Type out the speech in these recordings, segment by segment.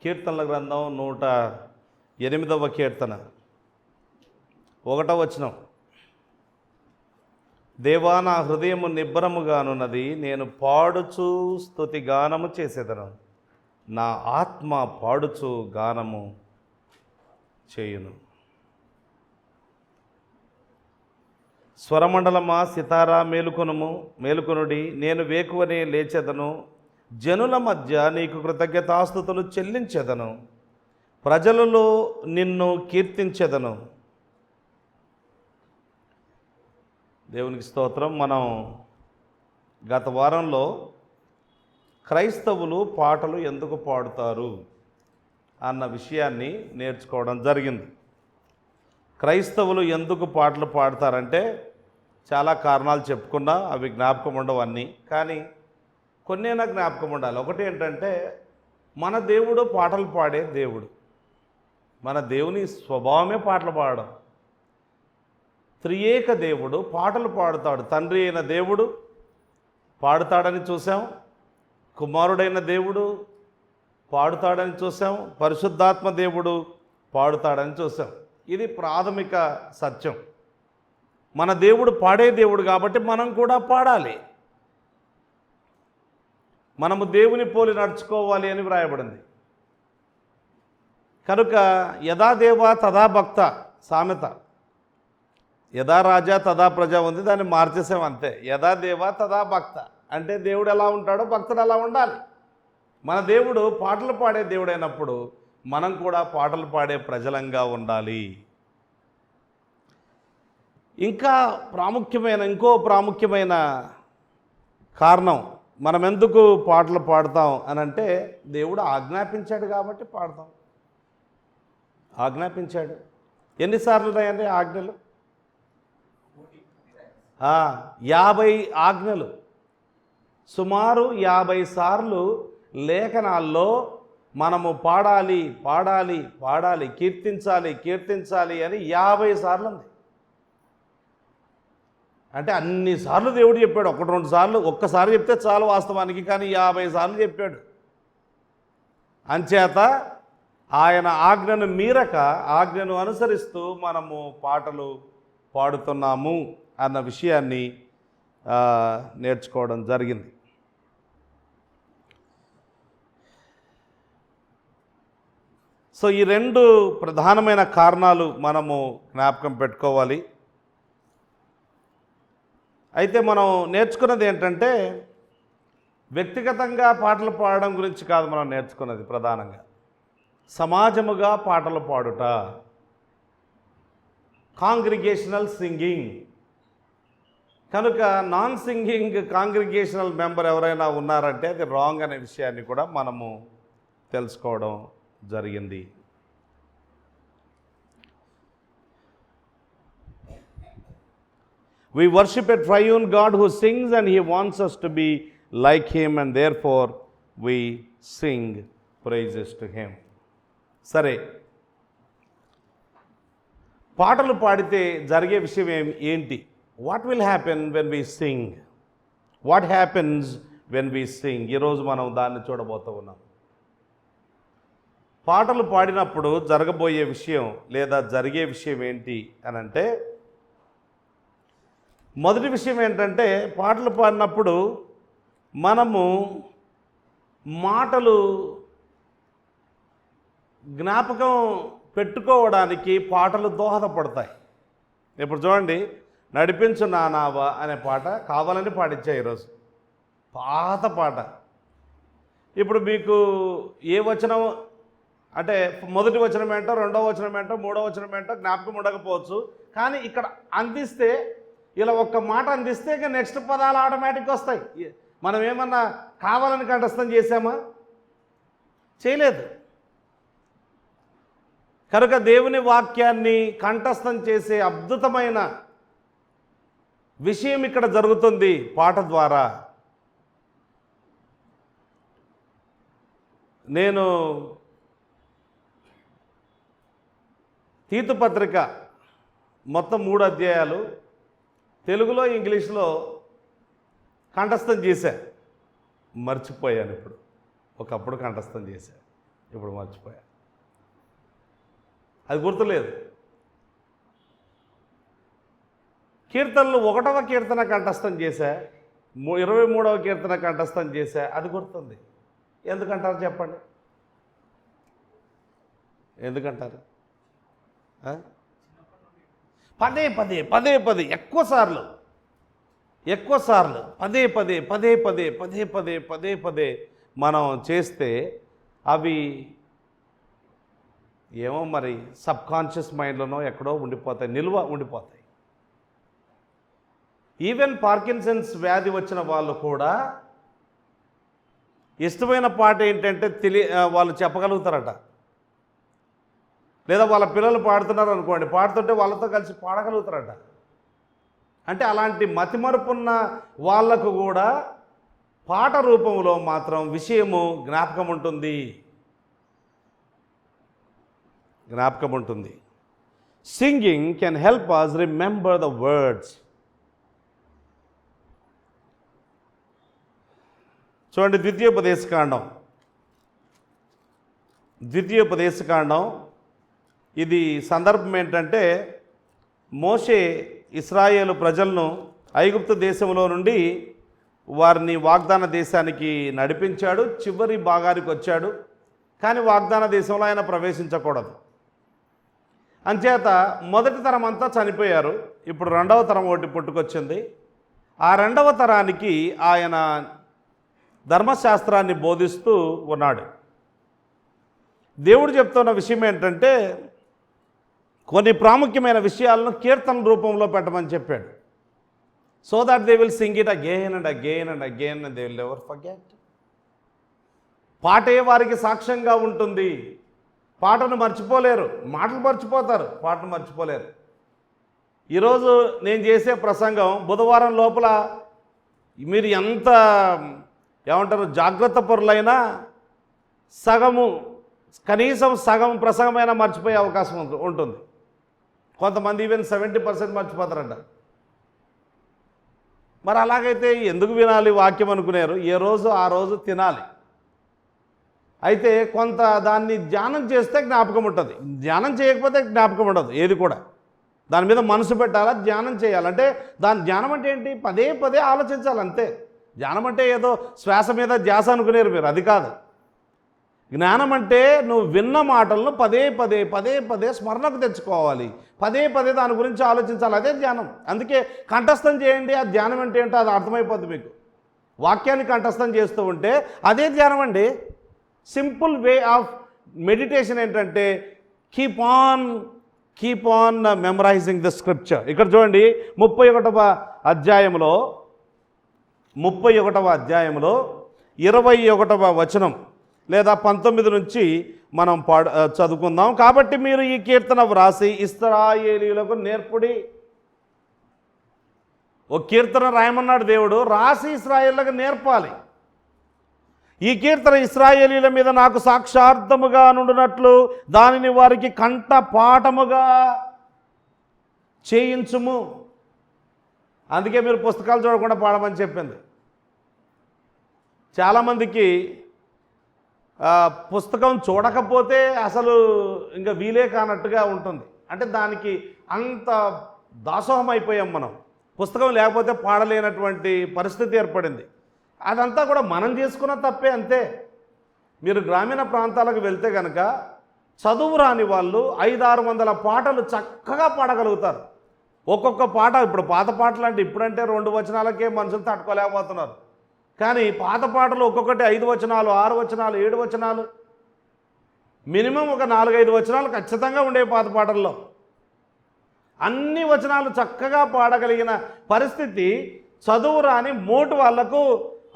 కీర్తనల గ్రంథం 108వ కీర్తన 1వ వచనం. దేవా, నా హృదయము నిబ్బరముగానున్నది, నేను పాడుచు స్తుతి గానము చేసేదను, నా ఆత్మ పాడుచు గానము చేయును. స్వరమండలమా, సితారా మేలుకొనుడి, నేను వేకువనే లేచెదను, జనుల మధ్య నీకు కృతజ్ఞతాస్తుతులు చెల్లించెదను, ప్రజలలో నిన్ను కీర్తించెదను. దేవునికి స్తోత్రం. మనం గత వారంలో క్రైస్తవులు పాటలు ఎందుకు పాడుతారు అన్న విషయాన్ని నేర్చుకోవడం జరిగింది. క్రైస్తవులు ఎందుకు పాటలు పాడతారంటే చాలా కారణాలు చెప్పుకున్నా, అవి జ్ఞాపకం ఉండవన్నీ, కానీ కొన్నైనా జ్ఞాపకం ఉండాలి. ఒకటి ఏంటంటే, మన దేవుడు పాటలు పాడే దేవుడు. మన దేవుని స్వభావమే పాటలు పాడడం. త్రియేక దేవుడు పాటలు పాడుతాడు. తండ్రి అయిన దేవుడు పాడుతాడని చూసాం, కుమారుడైన దేవుడు పాడుతాడని చూసాం, పరిశుద్ధాత్మ దేవుడు పాడుతాడని చూసాం. ఇది ప్రాథమిక సత్యం. మన దేవుడు పాడే దేవుడు కాబట్టి మనం కూడా పాడాలి. మనము దేవుని పోలి నడుచుకోవాలి అని వ్రాయబడింది. కనుక యథా దేవ తథా భక్త సామెత. యథా రాజా తథా ప్రజ ఉంది, దాన్ని మార్చేసాం అంతే. యథా దేవ తథా భక్త అంటే దేవుడు ఎలా ఉంటాడో భక్తుడు అలా ఉండాలి. మన దేవుడు పాటలు పాడే దేవుడైనప్పుడు మనం కూడా పాటలు పాడే ప్రజలంగా ఉండాలి. ఇంకో ప్రాముఖ్యమైన కారణం, మనం ఎందుకు పాటలు పాడతాం అని అంటే, దేవుడు ఆజ్ఞాపించాడు కాబట్టి పాడతాం. ఆజ్ఞాపించాడు. ఎన్నిసార్లు ఉన్నాయండి ఆజ్ఞలు? 50 ఆజ్ఞలు. సుమారు 50 సార్లు లేఖనాల్లో మనము పాడాలి పాడాలి పాడాలి, కీర్తించాలి కీర్తించాలి అని 50 సార్లు ఉంది. అంటే అన్నిసార్లు దేవుడు చెప్పాడు. 1-2 సార్లు, ఒక్కసారి చెప్తే చాలు వాస్తవానికి, కానీ 50 సార్లు చెప్పాడు. అంచేత ఆయన ఆజ్ఞను మీరక, ఆజ్ఞను అనుసరిస్తూ మనము పాటలు పాడుతున్నాము అన్న విషయాన్ని నేర్చుకోవడం జరిగింది. సో ఈ 2 ప్రధానమైన కారణాలు మనము జ్ఞాపకం పెట్టుకోవాలి. అయితే మనం నేర్చుకున్నది ఏంటంటే, వ్యక్తిగతంగా పాటలు పాడడం గురించి కాదు మనం నేర్చుకున్నది. ప్రధానంగా సమాజముగా పాటలు పాడుట, కాంగ్రిగేషనల్ సింగింగ్. కనుక నాన్ సింగింగ్ కాంగ్రిగేషనల్ మెంబర్ ఎవరైనా ఉన్నారంటే అది రాంగ్ అనే విషయాన్ని కూడా మనము తెలుసుకోవడం జరిగింది. We worship a triune God who sings, and He wants us to be like Him, and therefore we sing praises to Him. సరే, పాటలు పాడితే జరిగే విషయం ఏంటి? What will happen when we Singh? What happens when we Singh? ఈరోజు మనం దాన్ని చూడబోతూ ఉన్నాం. పాటలు పాడినప్పుడు జరగబోయే విషయం లేదా జరిగే విషయం ఏంటి అని అంటే, మొదటి విషయం ఏంటంటే, పాటలు పాడినప్పుడు మనము మాటలు జ్ఞాపకం పెట్టుకోవడానికి పాటలు దోహదపడతాయి. ఇప్పుడు చూడండి, నడిపించు నానావా అనే పాట కావాలని పాడించా ఈరోజు. పాత పాట. ఇప్పుడు మీకు ఏ వచనం అంటే, మొదటి వచనం ఏంటో, రెండవ వచనం ఏంటో, మూడవ వచనం ఏంటో జ్ఞాపకం ఉండకపోవచ్చు, కానీ ఇక్కడ అందిస్తే, ఇలా ఒక్క మాట అందిస్తే ఇక నెక్స్ట్ పదాలు ఆటోమేటిక్గా వస్తాయి. మనం ఏమన్నా కావాలని కంఠస్థం చేశామా? చేయలేదు. కనుక దేవుని వాక్యాన్ని కంఠస్థం చేసే అద్భుతమైన విషయం ఇక్కడ జరుగుతుంది పాట ద్వారా. నేను తీతు పత్రిక మొత్తం 3 అధ్యాయాలు తెలుగులో ఇంగ్లీష్లో కంఠస్థం చేశా. మర్చిపోయాను. ఇప్పుడు ఒకప్పుడు కంఠస్థం చేశా. ఇప్పుడు మర్చిపోయా, అది గుర్తులేదు. కీర్తనలు 1వ కీర్తన కంఠస్థం చేశా, 23వ కీర్తన కంఠస్థం చేశా, అది గుర్తుంది. ఎందుకంటారు చెప్పండి? ఎందుకంటారు? పదే పదే పదే పదే ఎక్కువసార్లు పదే పదే పదే పదే పదే పదే పదే పదే మనం చేస్తే అవి ఏమో మరి సబ్కాన్షియస్ మైండ్లోనో ఎక్కడో ఉండిపోతాయి, నిల్వ ఉండిపోతాయి. ఈవెన్ పార్కిన్సన్స్ వ్యాధి వచ్చిన వాళ్ళు కూడా ఇష్టమైన పాట ఏంటంటే వాళ్ళు చెప్పగలుగుతారట. లేదా వాళ్ళ పిల్లలు పాడుతున్నారు అనుకోండి, పాడుతుంటే వాళ్ళతో కలిసి పాడగలుగుతారట. అంటే అలాంటి మతిమరుపున్న వాళ్లకు కూడా పాట రూపంలో మాత్రం విషయము జ్ఞాపకం ఉంటుంది. Singing can help us remember the words. చూడండి, ద్వితీయోపదేశకాండం ఇది సందర్భం ఏంటంటే, మోషే ఇశ్రాయేలు ప్రజలను ఐగుప్తు దేశంలో నుండి వారిని వాగ్దాన దేశానికి నడిపించాడు. చివరి భాగానికి వచ్చాడు, కానీ వాగ్దాన దేశంలో ఆయన ప్రవేశించకూడదు. అంచేత మొదటి తరం అంతా చనిపోయారు. ఇప్పుడు 2వ తరం ఒకటి పుట్టుకొచ్చింది. ఆ 2వ తరానికి ఆయన ధర్మశాస్త్రాన్ని బోధిస్తూ ఉన్నాడు. దేవుడు చెప్తున్న విషయం ఏంటంటే, కొన్ని ప్రాముఖ్యమైన విషయాలను కీర్తన రూపంలో పెట్టమని చెప్పాడు. So that they will sing it again and again and again and they will never forget. పాటే వారికి సాక్ష్యంగా ఉంటుంది. పాటను మర్చిపోలేరు, మాటలు మర్చిపోతారు, పాటను మర్చిపోలేరు. ఈరోజు నేను చేసే ప్రసంగం బుధవారం లోపల మీరు ఎంత జాగ్రత్త పరులైనా కనీసం సగం ప్రసంగమైనా మర్చిపోయే అవకాశం ఉంటుంది. కొంతమంది ఈవెన్ 70% మర్చిపోతారంట. మరి అలాగైతే ఎందుకు వినాలి వాక్యం అనుకునేరు. ఏ రోజు ఆ రోజు తినాలి. అయితే కొంత దాన్ని ధ్యానం చేస్తే జ్ఞాపకం ఉంటుంది, ధ్యానం చేయకపోతే జ్ఞాపకం ఉండదు. ఏది కూడా దాని మీద మనసు పెట్టాలా, ధ్యానం చేయాలంటే ధ్యానం అంటే ఏంటి? పదే పదే ఆలోచించాలి, అంతే. ధ్యానం అంటే ఏదో శ్వాస మీద ధ్యాస అనుకునేరు మీరు, అది కాదు. జ్ఞానం అంటే నువ్వు విన్న మాటలను పదే పదే పదే పదే స్మరణకు తెచ్చుకోవాలి, పదే పదే దాని గురించి ఆలోచించాలి. అదే ధ్యానం. అందుకే కంఠస్థం చేయండి. ఆ ధ్యానం అంటే ఏంటో అది అర్థమైపోద్ది మీకు. వాక్యాన్ని కంఠస్థం చేస్తూ ఉంటే అదే ధ్యానం అండి. సింపుల్ వే ఆఫ్ మెడిటేషన్ ఏంటంటే keep on memorising the scripture. ఇక్కడ చూడండి, 31వ అధ్యాయంలో 21వ వచనం లేదా 19 నుంచి మనం చదువుకుందాం. కాబట్టి మీరు ఈ కీర్తన వ్రాసి ఇశ్రాయేలీయులకు నేర్పుడి. ఓ కీర్తన రాయమన్నాడు దేవుడు, రాసి ఇశ్రాయేలులకు నేర్పాలి. ఈ కీర్తన ఇశ్రాయేలీయుల మీద నాకు సాక్షార్థముగా నుండినట్లు దానిని వారికి కంఠ పాఠముగా చేయించుము. అందుకే మీరు పుస్తకాలు చూడకుండా పాడమని చెప్పింది. చాలామందికి పుస్తకం చూడకపోతే అసలు ఇంకా వీలే కానట్టుగా ఉంటుంది. అంటే దానికి అంత దాసోహం అయిపోయాం మనం. పుస్తకం లేకపోతే పాడలేనటువంటి పరిస్థితి ఏర్పడింది. అదంతా కూడా మనం చేసుకున్న తప్పే, అంతే. మీరు గ్రామీణ ప్రాంతాలకు వెళ్తే కనుక చదువు రాని వాళ్ళు 500-600 పాటలు చక్కగా పాడగలుగుతారు. ఒక్కొక్క పాట, ఇప్పుడు పాత పాటలు అంటే ఇప్పుడంటే 2 వచనాలకే మనుషులు తట్టుకోలేకపోతున్నారు. కానీ పాత పాటలు ఒక్కొక్కటి 5 వచనాలు, 6 వచనాలు, 7 వచనాలు, మినిమం ఒక 4-5 వచనాలు ఖచ్చితంగా ఉండేవి పాత పాటల్లో. అన్ని వచనాలు చక్కగా పాడగలిగిన పరిస్థితి చదువు రాని మోటు వాళ్లకు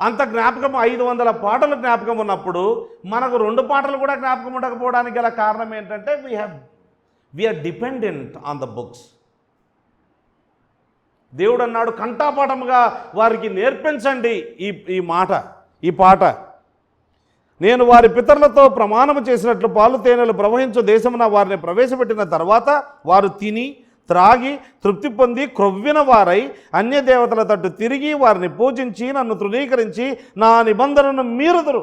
అంత జ్ఞాపకం. 500 పాటలు జ్ఞాపకం ఉన్నప్పుడు మనకు 2 పాటలు కూడా జ్ఞాపకం ఉండకపోవడానికి గల కారణం ఏంటంటే we're dependent on the books. దేవుడు అన్నాడు, కంఠపాఠముగా వారికి నేర్పించండి ఈ పాట. నేను వారి పితరులతో ప్రమాణము చేసినట్లు పాలు తేనెలు ప్రవహించు దేశమున వారిని ప్రవేశపెట్టిన తర్వాత వారు తిని త్రాగి తృప్తి పొంది క్రొవ్విన వారై అన్య దేవతల తట్టు తిరిగి వారిని పూజించి నన్ను తృణీకరించి నా నిబంధనను మీరుదురు.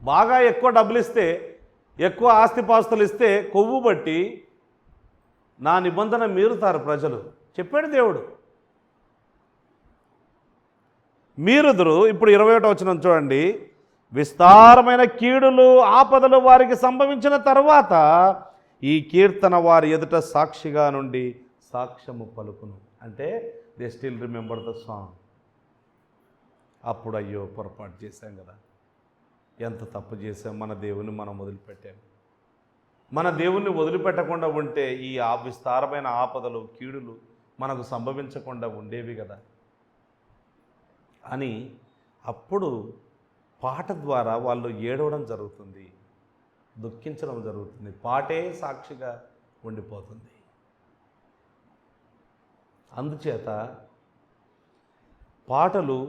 బాగా ఎక్కువ డబ్బులు ఇస్తే, ఎక్కువ ఆస్తిపాస్తులు ఇస్తే కొవ్వు బట్టి నా నిబంధన మీరుతారు ప్రజలు చెప్పాడు దేవుడు. మీరుదురు. ఇప్పుడు 21వ వచనం చూడండి. విస్తారమైన కీడులు ఆపదలు వారికి సంభవించిన తర్వాత ఈ కీర్తన వారి ఎదుట సాక్షిగా నుండి సాక్ష్యము పలుకును. అంటే they still remember the song. అప్పుడు అయ్యో పొరపాటు చేశాం కదా, ఎంత తప్పు చేశాం, మన దేవుని మనం వదిలిపెట్టాం. మన దేవుణ్ణి వదిలిపెట్టకుండా ఉంటే ఈ విస్తారమైన ఆపదలు కీడులు మనకు సంభవించకుండా ఉండేవి కదా అని అప్పుడు పాట ద్వారా వాళ్ళు ఏడవడం జరుగుతుంది, దుఃఖించడం జరుగుతుంది. పాటే సాక్షిగా ఉండిపోతుంది. అందుచేత పాటలు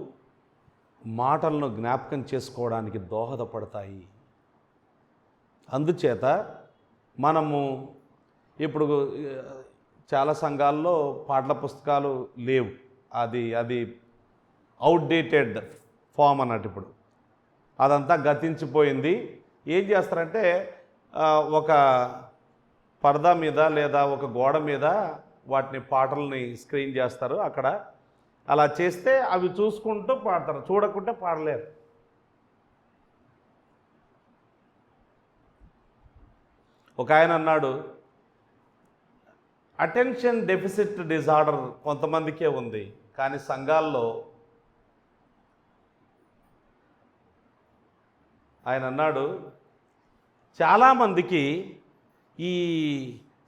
మాటలను జ్ఞాపకం చేసుకోవడానికి దోహదపడతాయి. అందుచేత మనము ఇప్పుడు చాలా సంఘాల్లో పాటల పుస్తకాలు లేవు. అది అవుట్డేటెడ్ ఫామ్ అన్నట్టు. ఇప్పుడు అదంతా గతించిపోయింది. ఏం చేస్తారంటే ఒక పరదా మీద లేదా ఒక గోడ మీద వాటిని పాటల్ని స్క్రీన్ చేస్తారు. అక్కడ అలా చేస్తే అవి చూసుకుంటూ పాడతారు, చూడకుంటే పాడలేరు. ఒక ఆయన అన్నాడు, అటెన్షన్ డెఫిసిట్ డిజార్డర్ కొంతమందికే ఉంది, కానీ సంఘాల్లో ఆయన అన్నాడు చాలామందికి ఈ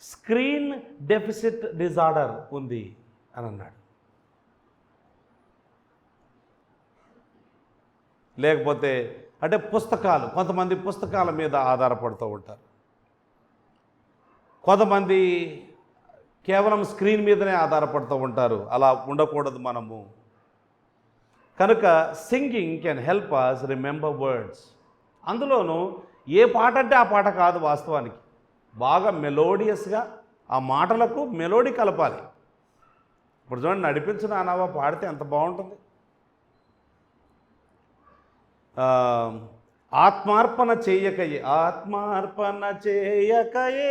స్క్రీన్ డెఫిసిట్ డిజార్డర్ ఉంది అని అన్నాడు. లేకపోతే అంటే పుస్తకాలు, కొంతమంది పుస్తకాల మీద ఆధారపడుతూ ఉంటారు, కొంతమంది కేవలం స్క్రీన్ మీదనే ఆధారపడుతూ ఉంటారు. అలా ఉండకూడదు మనము. కనుక singing can help us remember words. అందులోనూ ఏ పాట అంటే ఆ పాట కాదు, వాస్తవానికి బాగా మెలోడియస్గా ఆ మాటలకు మెలోడీ కలపాలి. ఇప్పుడు చూడండి, నడిపించు నానావా పాడితే ఎంత బాగుంటుంది. ఆత్మార్పణ చేయకయే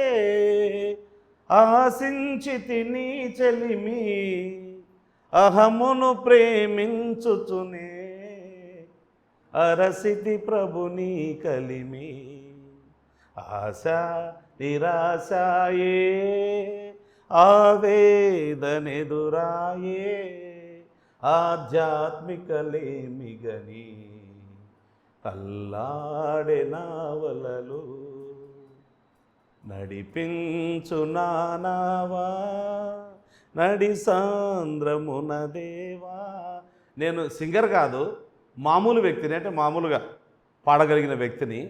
ఆశించితి నీ చెలిమి అహమును ప్రేమించుచునే అరసితి ప్రభుని కలిమి ఆశ నిరాశాయే ఆవేదనెదురాయే ఆధ్యాత్మికలేమిగని అల్లాడే నావలలు నడిపించు నానావా నడి సాంద్రమున దేవా. నేను సింగర్ కాదు, మామూలు వ్యక్తిని, అంటే మామూలుగా పాడగలిగిన వ్యక్తిని.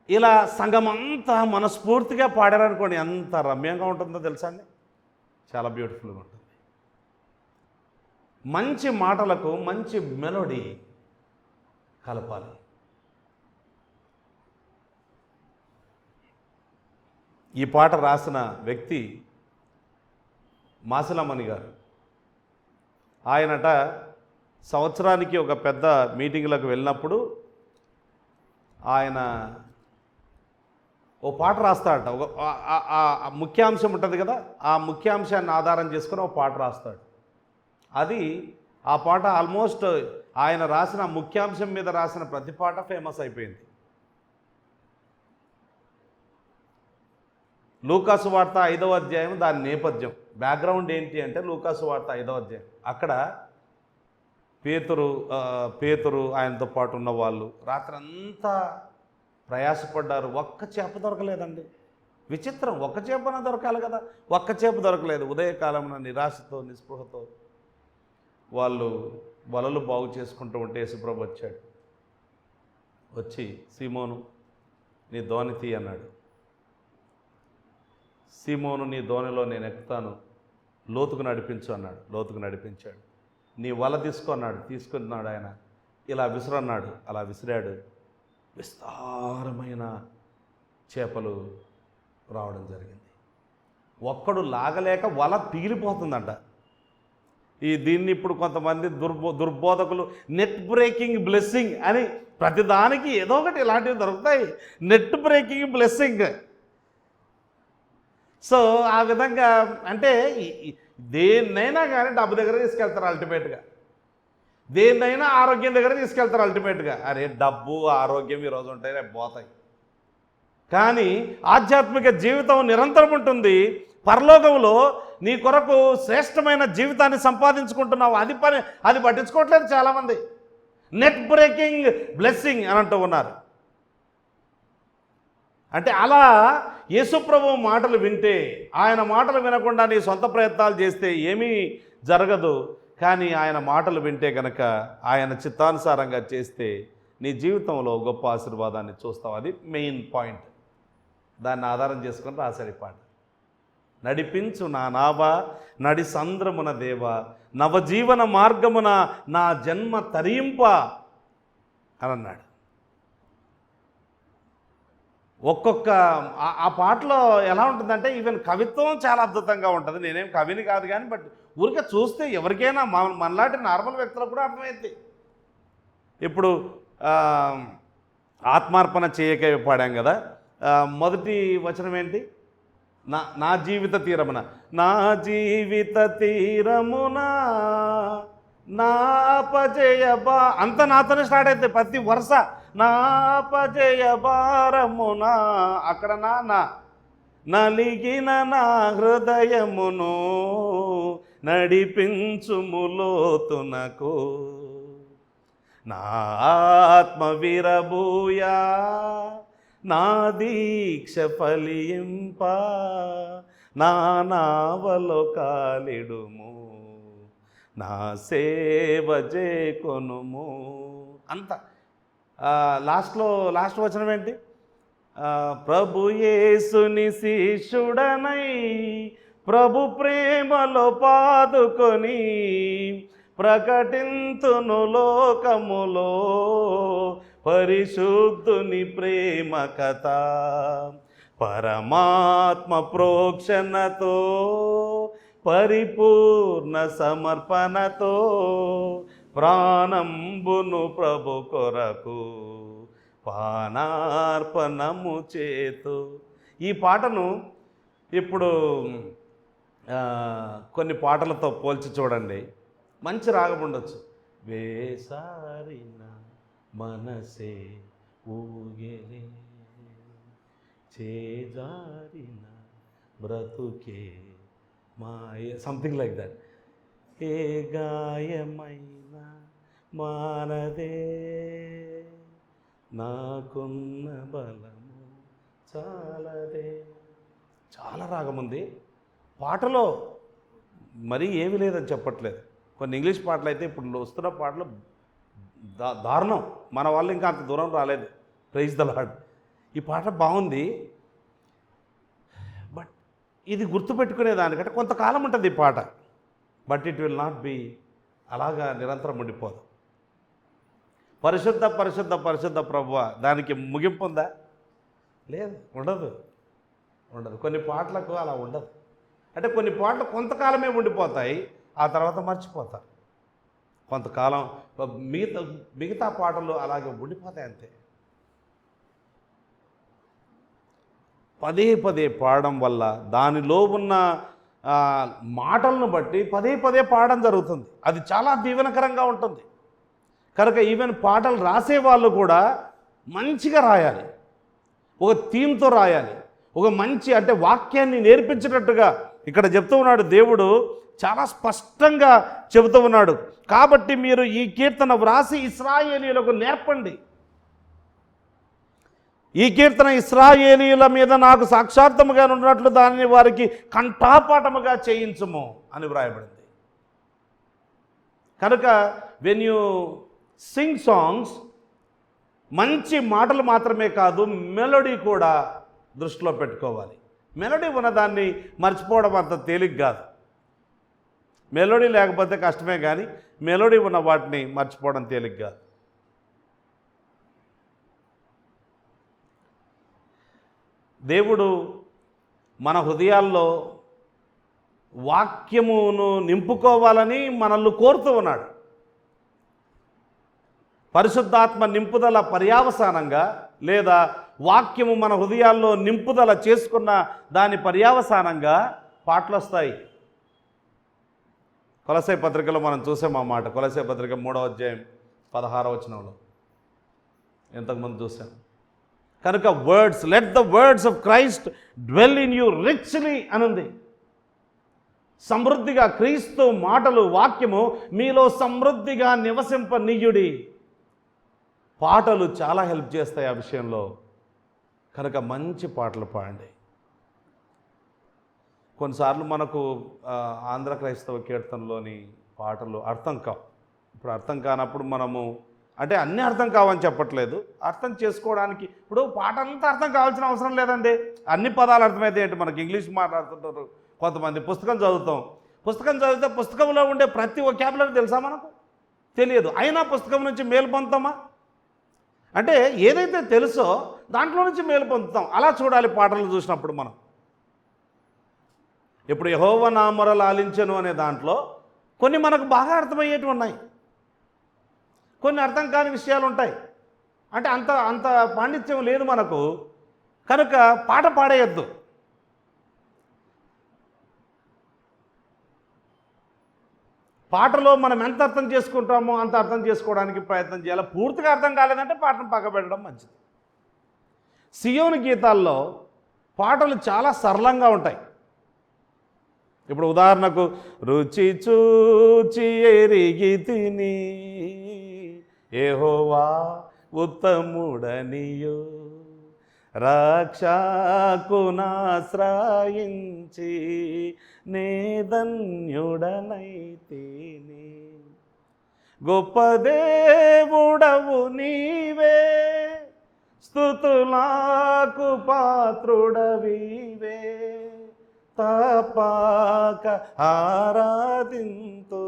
ఇలా సంఘమంతా మనస్ఫూర్తిగా పాడారనుకోండి, ఎంత రమ్యంగా ఉంటుందో తెలుసా అండి. చాలా బ్యూటిఫుల్గా ఉంటుంది. మంచి మాటలకు మంచి మెలోడీ కలపాలి. ఈ పాట రాసిన వ్యక్తి మాసిలమణి గారు. ఆయనట సంవత్సరానికి ఒక పెద్ద మీటింగ్లకు వెళ్ళినప్పుడు ఆయన ఓ పాట రాస్తాడట. ముఖ్యాంశం ఉంటుంది కదా, ఆ ముఖ్యాంశాన్ని ఆధారం చేసుకొని ఒక పాట రాస్తాడు. ఆ పాట ఆల్మోస్ట్ ఆయన రాసిన ముఖ్యాంశం మీద రాసిన ప్రతి పాట ఫేమస్ అయిపోయింది. లూకాసు వార్త 5వ అధ్యాయం, దాని నేపథ్యం బ్యాక్గ్రౌండ్ ఏంటి అంటే లూకాసు వార్త 5వ అధ్యాయం. అక్కడ పేతురు ఆయనతో పాటు ఉన్న వాళ్ళు రాత్రంతా ప్రయాసపడ్డారు. ఒక్క చేప దొరకలేదండి. విచిత్రం, ఒక్క చేపన దొరకాలి కదా, ఒక్క చేప దొరకలేదు. ఉదయకాలంలో నిరాశతో నిస్పృహతో వాళ్ళు వలలు బాగు చేసుకుంటూ ఉంటే యేసుప్రభు వచ్చాడు. వచ్చి సీమోను నీ దోణి తీ అన్నాడు. సీమోను నీ దోణిలో నేను ఎక్కుతాను, లోతుకు నడిపించు అన్నాడు. లోతుకు నడిపించాడు. నీ వల తీసుకో అన్నాడు. తీసుకున్నాడు. ఆయన ఇలా విసురన్నాడు. అలా విసిరాడు. విస్తారమైన చేపలు రావడం జరిగింది. ఒక్కడు లాగలేక వల పిగిలిపోతుందంట. దీన్ని ఇప్పుడు కొంతమంది దుర్బోధకులు నెట్ బ్రేకింగ్ బ్లెస్సింగ్ అని ప్రతిదానికి ఏదో ఒకటి ఇలాంటివి దొరుకుతాయి. Net breaking blessing. సో ఆ విధంగా అంటే దేన్నైనా కానీ డబ్బు దగ్గర తీసుకెళ్తారు అల్టిమేట్గా. దేన్నైనా ఆరోగ్యం దగ్గర తీసుకెళ్తారు అల్టిమేట్గా. అరే డబ్బు ఆరోగ్యం ఈరోజు ఉంటాయి, రేపు పోతాయి. కానీ ఆధ్యాత్మిక జీవితం నిరంతరం ఉంటుంది. పరలోకంలో నీ కొరకు శ్రేష్టమైన జీవితాన్ని సంపాదించుకుంటున్నావు. అది పట్టించుకోవట్లేదు చాలామంది. నెట్ బ్రేకింగ్ బ్లెస్సింగ్ అని అంటూ ఉన్నారు. అంటే అలా యేసుప్రభు మాటలు వింటే, ఆయన మాటలు వినకుండా నీ సొంత ప్రయత్నాలు చేస్తే ఏమీ జరగదు. కానీ ఆయన మాటలు వింటే కనుక, ఆయన చిత్తానుసారంగా చేస్తే నీ జీవితంలో గొప్ప ఆశీర్వాదాన్ని చూస్తావు. అది మెయిన్ పాయింట్. దాన్ని ఆధారం చేసుకొని రాశాడు ఈ పాట. నడిపించు నా నావా నడి సంద్రమున దేవ, నవజీవన మార్గమున నా జన్మ తరింప అని అన్నాడు. ఒక్కొక్క ఆ పాటలో ఎలా ఉంటుందంటే ఈవెన్ కవిత్వం చాలా అద్భుతంగా ఉంటుంది. నేనేం కవిని కాదు కానీ బట్ ఊరికే చూస్తే ఎవరికైనా మనలాంటి నార్మల్ వ్యక్తులకు కూడా అర్థమైంది. ఇప్పుడు ఆత్మార్పణ చేయక పాడాం కదా. మొదటి వచనం ఏంటి? నా జీవిత తీరమున, నా జీవిత తీరమున నాపజయ అంత నాతోనే స్టార్ట్ అవుతాయి ప్రతి వరుస. నాపజయ భారమున, అక్కడ నా నలిగిన నా హృదయమును నడిపించుములోతునకు, నా ఆత్మ విరబూయా నా దీక్ష ఫలింప, నా నావలో కాలిడుము, నా సేవ చేకొనుము. అంత లాస్ట్ వచనం ఏంటి? ప్రభు యేసుని శిష్యుడనై ప్రభు ప్రేమలో పాదుకొని ప్రకటింతును లోకములో పరిశుద్ధుని ప్రేమ కథ, పరమాత్మ ప్రోక్షణతో పరిపూర్ణ సమర్పణతో ప్రాణంబును ప్రభు కొరకు పానార్పణము చేతు. ఈ పాటను ఇప్పుడు కొన్ని పాటలతో పోల్చి చూడండి. మంచి రాగం ఉండొచ్చు. వేసారిన మనసే ఊగెలే, చేజారిన బ్రతుకే మాయ, సంథింగ్ లైక్ దట్. ఏ గాయమైన మానదే, నాకున్న బలము చాలదే. చాలా రాగం ఉంది పాటలో, మరీ ఏమీ లేదని చెప్పట్లేదు. కొన్ని ఇంగ్లీష్ పాటలు అయితే ఇప్పుడు వస్తున్న పాటలు దారుణం. మన వాళ్ళు ఇంకా అంత దూరం రాలేదు. Praise the Lord. ఈ పాట బాగుంది, బట్ ఇది గుర్తుపెట్టుకునే దానికంటే కొంతకాలం ఉంటుంది ఈ పాట. But it will not be అలాగా నిరంతరం ఉండిపోదు. పరిశుద్ధ పరిశుద్ధ పరిశుద్ధ ప్రభువా, దానికి ముగింపు ఉందా? లేదు, ఉండదు. కొన్ని పాటలకు అలా ఉండదు. అంటే కొన్ని పాటలు కొంతకాలమే ఉండిపోతాయి, ఆ తర్వాత మర్చిపోతారు. కొంతకాలం మిగతా పాటలు అలాగే ఉండిపోతాయి అంతే. పదే పదే పాడడం వల్ల దానిలో ఉన్న మాటలను బట్టి పదే పదే పాడడం జరుగుతుంది. అది చాలా దీవెనకరంగా ఉంటుంది. కనుక ఈవెన్ పాటలు రాసేవాళ్ళు కూడా మంచిగా రాయాలి, ఒక థీమ్తో రాయాలి, ఒక మంచి అంటే వాక్యాన్ని నేర్పించేటట్టుగా. ఇక్కడ చెప్తూ ఉన్నాడు దేవుడు, చాలా స్పష్టంగా చెబుతూ ఉన్నాడు. కాబట్టి మీరు ఈ కీర్తన వ్రాసి ఇశ్రాయేలీయులకు నేర్పండి. ఈ కీర్తన ఇశ్రాయేలీయుల మీద నాకు సాక్షాత్ముగా ఉన్నట్లు దానిని వారికి కంఠాపాఠముగా చేయించుము అని వ్రాయబడింది. కనుక వెన్ యూ సింగ్ సాంగ్స్, మంచి మాటలు మాత్రమే కాదు, మెలోడీ కూడా దృష్టిలో పెట్టుకోవాలి. మెలోడీ ఉన్నదాన్ని మర్చిపోవడం అంత తేలిక కాదు. మెలోడీ లేకపోతే కష్టమే, కానీ మెలోడీ ఉన్న వాటిని మర్చిపోవడం తేలిక కాదు. దేవుడు మన హృదయాల్లో వాక్యమును నింపుకోవాలని మనల్ని కోరుతూ ఉన్నాడు. పరిశుద్ధాత్మ నింపుదల పర్యావసానంగా లేదా వాక్యము మన హృదయాల్లో నింపుదల చేసుకున్న దాని పర్యావసానంగా పాటలు వస్తాయి. కొలస్సై పత్రికలో మనం చూసాం ఆ మాట. కొలస్సై పత్రిక 3వ అధ్యాయం 16వ వచనంలో ఇంతకుముందు చూసాం. కనుక words, let the words of Christ dwell in you richly అనుంది. సమృద్ధిగా క్రీస్తు మాటలు, వాక్యము మీలో సమృద్ధిగా నివసింపనీయుడి. పాటలు చాలా హెల్ప్ చేస్తాయి ఆ విషయంలో. కనుక మంచి పాటలు పాడండి. కొన్నిసార్లు మనకు ఆంధ్ర క్రైస్తవ కీర్తనలోని పాటలు అర్థం కావు. ఇప్పుడు అర్థం కానప్పుడు మనము, అంటే అన్నీ అర్థం కావని చెప్పట్లేదు, అర్థం చేసుకోవడానికి ఇప్పుడు పాట అంతా అర్థం కావాల్సిన అవసరం లేదండి. అన్ని పదాలు అర్థమైతే ఏంటి, మనకి ఇంగ్లీష్ మాట్లాడుతుంటారు కొంతమంది. పుస్తకం చదివితే పుస్తకంలో ఉండే ప్రతి వొకాబులరీ తెలుసా మనకు? తెలియదు. అయినా పుస్తకం నుంచి మేలు పొందుతామా? అంటే ఏదైతే తెలుసో దాంట్లో నుంచి మేలు పొందుతాం. అలా చూడాలి పాటలు చూసినప్పుడు మనం. ఇప్పుడు యెహోవా నా మొరలు ఆలించెను అనే దాంట్లో కొన్ని మనకు బాగా అర్థమయ్యేటివి ఉన్నాయి, కొన్ని అర్థం కాని విషయాలు ఉంటాయి. అంటే అంత పాండిత్యం లేదు మనకు. కనుక పాట పాడేయద్దు. పాటలో మనం ఎంత అర్థం చేసుకుంటామో అంత అర్థం చేసుకోవడానికి ప్రయత్నం చేయాలి. పూర్తిగా అర్థం కాలేదంటే పాటను పక్కబెట్టడం మంచిది. సియోను గీతాల్లో పాటలు చాలా సరళంగా ఉంటాయి. ఇప్పుడు ఉదాహరణకు, రుచి చూచి ఎరిగి తిని యెహోవా ఉత్తముడనియు, రక్షకునాశ్రయించి నే ధన్యుడనైతిని. గొప్ప దేవుడవు నీవే, స్తుతులకు పాత్రుడవివే, తప్పక ఆరాధింతు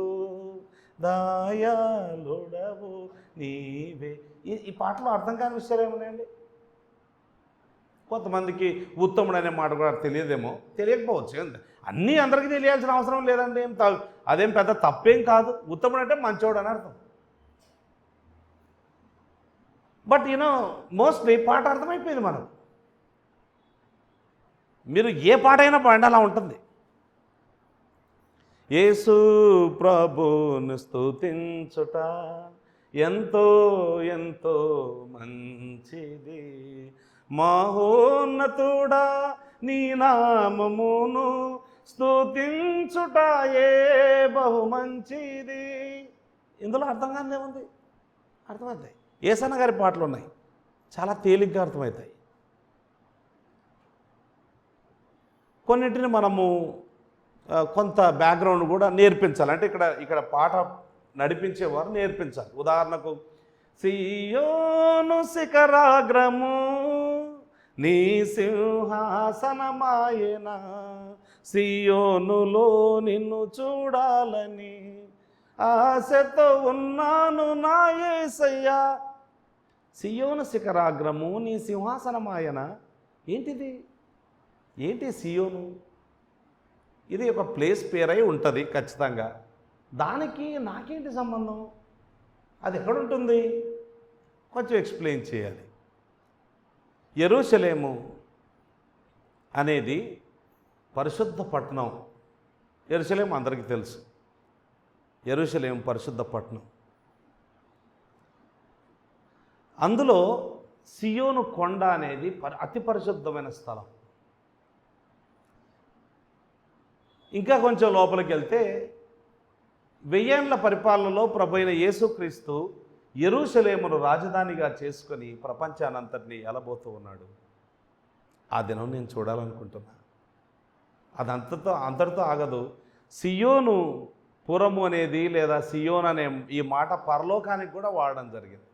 దయాళుడవు నీవే. ఈ పాటలో అర్థం కాని విషయాలు ఏమున్నాయండి? కొంతమందికి ఉత్తముడు అనే మాట కూడా తెలియదేమో, తెలియకపోవచ్చు. అన్నీ అందరికీ తెలియాల్సిన అవసరం లేదండి. అదేం పెద్ద తప్పేం కాదు. ఉత్తముడు అంటే మంచోడు అని అర్థం. బట్ మోస్ట్లీ పాట అర్థమైపోయింది మనకు. మీరు ఏ పాట అయినా పాడండి, అలా ఉంటుంది. యేసు ప్రభువును స్తుతించుట ఎంతో ఎంతో మంచిది, మహోన్నతుడా నీ నామమును స్తుతించుట ఏ బహు మంచిది. ఇందులో అర్థం కానిదే ఉంది, అర్థమవుతాయి. యేసన్న గారి పాటలు ఉన్నాయి, చాలా తేలిగ్గా అర్థమవుతాయి. కొన్నింటిని మనము కొంత బ్యాక్గ్రౌండ్ కూడా నేర్పించాలి. అంటే ఇక్కడ పాట నడిపించేవారు నేర్పించాలి. ఉదాహరణకు, సియోను శిఖరాగ్రము నీ సింహాసనమాయన, సియోనులో నిన్ను చూడాలని ఆశతో ఉన్నాను నా యేసయ్యా. సియోను శిఖరాగ్రము నీ సింహాసనమాయన. ఏంటిది? ఏంటి సియోను? ఇది ఒక ప్లేస్ పేరై ఉంటుంది ఖచ్చితంగా. దానికి నాకేంటి సంబంధం? అది ఎక్కడుంటుంది? కొంచెం ఎక్స్ప్లెయిన్ చేయాలి. యెరూషలేము అనేది పరిశుద్ధ పట్టణం. యెరూషలేము అందరికీ తెలుసు. యెరూషలేము పరిశుద్ధ పట్టణం. అందులో సియోను కొండ అనేది అతి పరిశుద్ధమైన స్థలం. ఇంకా కొంచెం లోపలికి వెళ్తే 1000 ఏళ్ల పరిపాలనలో ప్రభువైన యేసుక్రీస్తు యెరూషలేమును రాజధానిగా చేసుకొని ప్రపంచానంతటినీ ఏలబోతూ ఉన్నాడు. ఆ దినం నేను చూడాలనుకుంటున్నా. అది అంతటితో ఆగదు. సియోను పురము అనేది లేదా సియోన్ అనే ఈ మాట పరలోకానికి కూడా వాడడం జరిగింది.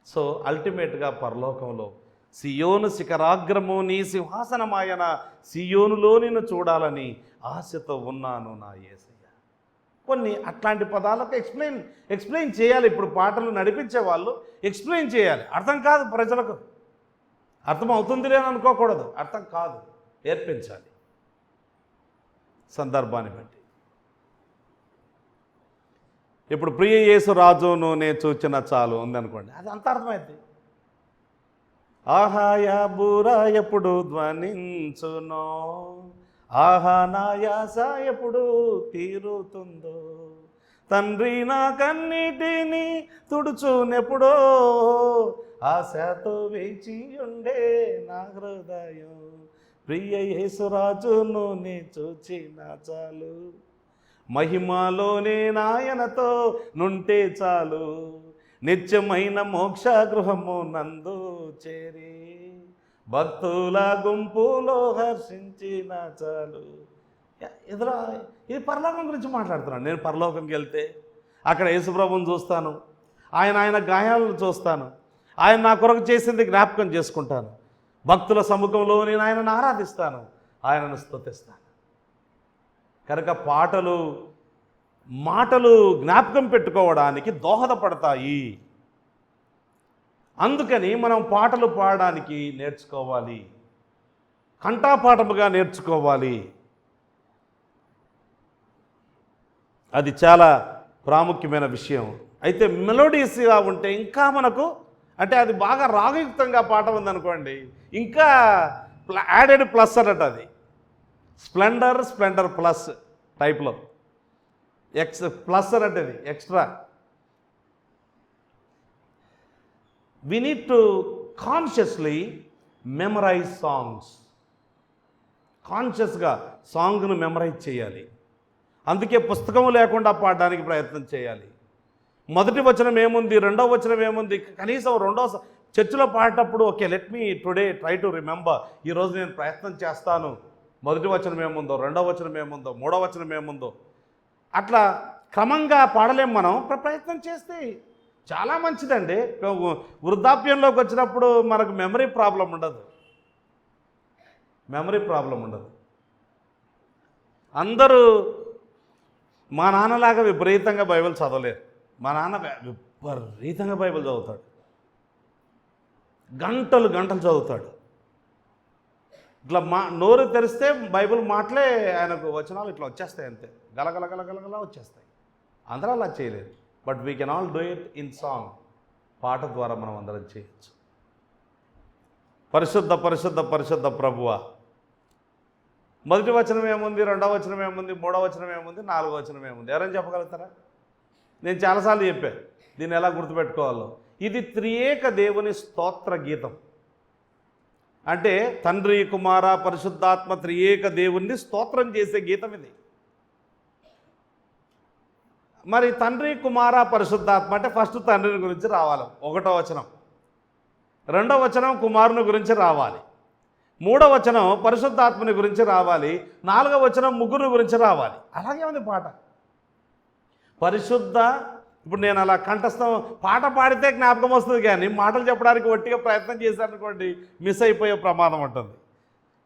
సో అల్టిమేట్గా పరలోకంలో సియోను శిఖరాగ్రము నీ సింహాసనమాయన, సియోనులో నిన్ను చూడాలని ఆశతో ఉన్నాను నా యేసయ్య. కొన్ని అట్లాంటి పదాలకు ఎక్స్ప్లెయిన్ చేయాలి. ఇప్పుడు పాటలు నడిపించే వాళ్ళు ఎక్స్ప్లెయిన్ చేయాలి. అర్థం కాదు ప్రజలకు, అర్థం అవుతుందిలే అని అనుకోకూడదు. అర్థం కాదు, నేర్పించాలి. సందర్భాన్ని బట్టి. ఇప్పుడు ప్రియ యేసు రాజును నే చూచిన చాలు ఉందనుకోండి, అది అంత అర్థమైంది. ఆహాయ బూరా ఎప్పుడు ధ్వనించునో, ఆహా నా యాస ఎప్పుడు తీరుతుందో, తండ్రి నా కన్నిటిని తుడుచునెప్పుడో, ఆశతో వేచి ఉండే నా హృదయం, ప్రియ యేసురాజును నే చూచిన చాలు, మహిమలోనే నాయనతో నుంటే చాలు, నిత్యమైన మోక్ష గృహము నందు చేరి, భక్తుల గుంపులో హర్షించిన చాలు. ఎదురా ఇది పరలోకం గురించి మాట్లాడుతున్నాను. నేను పరలోకంకి వెళ్తే అక్కడ యేసుప్రభుని చూస్తాను, ఆయన గాయాలను చూస్తాను, ఆయన నా కొరకు చేసింది జ్ఞాపకం చేసుకుంటాను, భక్తుల సముఖంలో నేను ఆయనను ఆరాధిస్తాను, ఆయనను స్తుతిస్తాను. కనుక మాటలు జ్ఞాపకం పెట్టుకోవడానికి దోహదపడతాయి. అందుకని మనం పాటలు పాడడానికి నేర్చుకోవాలి, కంఠాపాఠముగా నేర్చుకోవాలి. అది చాలా ప్రాముఖ్యమైన విషయం. అయితే మెలోడీస్గా ఉంటే ఇంకా మనకు, అంటే అది బాగా రాగయుక్తంగా పాట ఉందనుకోండి, ఇంకా యాడెడ్ ప్లస్ అన్నట్టు, అది స్ప్లెండర్ ప్లస్ టైప్లో, ప్లస్ అన్నట్టు, అది extra. We need to consciously memorise songs. కాన్షియస్గా సాంగ్ను మెమరైజ్ చేయాలి. అందుకే పుస్తకం లేకుండా పాడడానికి ప్రయత్నం చేయాలి. మొదటి వచనం ఏముంది, రెండవ వచనం ఏముంది, కనీసం చర్చిలో పాడేటప్పుడు okay let me today try to remember, ఈరోజు నేను ప్రయత్నం చేస్తాను, మొదటి వచనం ఏముందో, రెండవ వచనం ఏముందో, మూడవ వచనం ఏముందో, అట్లా క్రమంగా పాడలేం. మనం ప్రయత్నం చేస్తే చాలా మంచిదండి. వృద్ధాప్యంలోకి వచ్చినప్పుడు మనకు మెమరీ ప్రాబ్లం ఉండదు. అందరూ మా నాన్నలాగా విపరీతంగా బైబిల్ చదవలేరు. మా నాన్న విపరీతంగా బైబిల్ చదువుతాడు, గంటలు చదువుతాడు. ఇట్లా నోరు తెరిస్తే బైబిల్ మాటలే ఆయనకు వచనాలు ఇట్లా వచ్చేస్తాయి, అంతే గలగల వచ్చేస్తాయి. అందరూ అలా చేయలేరు. But we can all do it in song. పాట ద్వారా మనం అందరం చేయొచ్చు. పరిశుద్ధ ప్రభువా, మొదటి వచనం ఏముంది, రెండవ వచనం ఏముంది, మూడవ వచనం ఏముంది, నాలుగవ వచనం ఏముంది, ఎవరైనా చెప్పగలుగుతారా? నేను చాలాసార్లు చెప్పాను దీన్ని ఎలా గుర్తుపెట్టుకోవాలో. ఇది త్రియేక దేవుని స్తోత్ర గీతం. అంటే తండ్రి, కుమార, పరిశుద్ధాత్మ త్రియేక దేవుణ్ణి స్తోత్రం చేసే గీతం ఇది. మరి తండ్రి, కుమార, పరిశుద్ధాత్మ అంటే ఫస్ట్ తండ్రిని గురించి రావాలి, 1వ వచనం. 2వ వచనం కుమారుని గురించి రావాలి. 3వ వచనం పరిశుద్ధాత్మని గురించి రావాలి. 4వ వచనం ముగ్గురు గురించి రావాలి. అలాగే ఉంది పాట. ఇప్పుడు నేను అలా కంఠస్థం పాట పాడితే జ్ఞాపకం వస్తుంది, కానీ మాటలు చెప్పడానికి ఒట్టిగా ప్రయత్నం చేశారనుకోండి మిస్ అయిపోయే ప్రమాదం ఉంటుంది.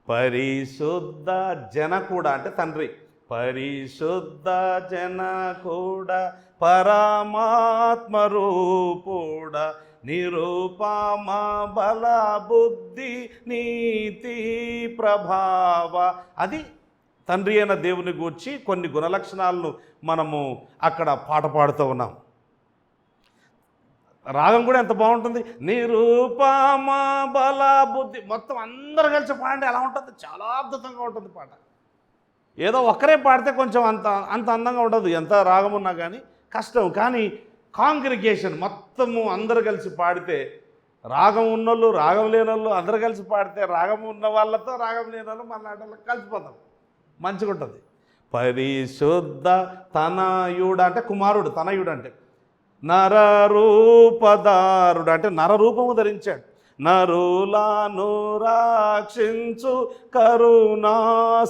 పరిశుద్ధ జన కూడా అంటే తండ్రి, పరిశుద్ధ జన కూడా పరమాత్మ రూపుడ, నిరూపమ బల బుద్ధి నీతి ప్రభావ. అది తండ్రి అయిన దేవుని గూర్చి కొన్ని గుణలక్షణాలను మనము అక్కడ పాట పాడుతూ ఉన్నాం. రాగం కూడా ఎంత బాగుంటుంది, నిరూపమ బల బుద్ధి, మొత్తం అందరూ కలిసి పాడండి ఎలా ఉంటుంది, చాలా అద్భుతంగా ఉంటుంది పాట. ఏదో ఒక్కరే పాడితే కొంచెం అంత అందంగా ఉండదు, ఎంత రాగం ఉన్నా కానీ కష్టం. కానీ కాంగ్రిగేషన్ మొత్తము అందరు కలిసి పాడితే, రాగం ఉన్నోళ్ళు రాగం లేనోళ్ళు అందరు కలిసి పాడితే, రాగం ఉన్న వాళ్ళతో రాగం లేని వాళ్ళు మన ఆటలకు కలిసిపోతాం, మంచిగా ఉంటుంది. పరిశుద్ధ తనయుడు అంటే కుమారుడు, తనయుడు అంటే నరరూపదారుడు అంటే నరరూపము ధరించాడు. నరులను రక్షించు కరుణా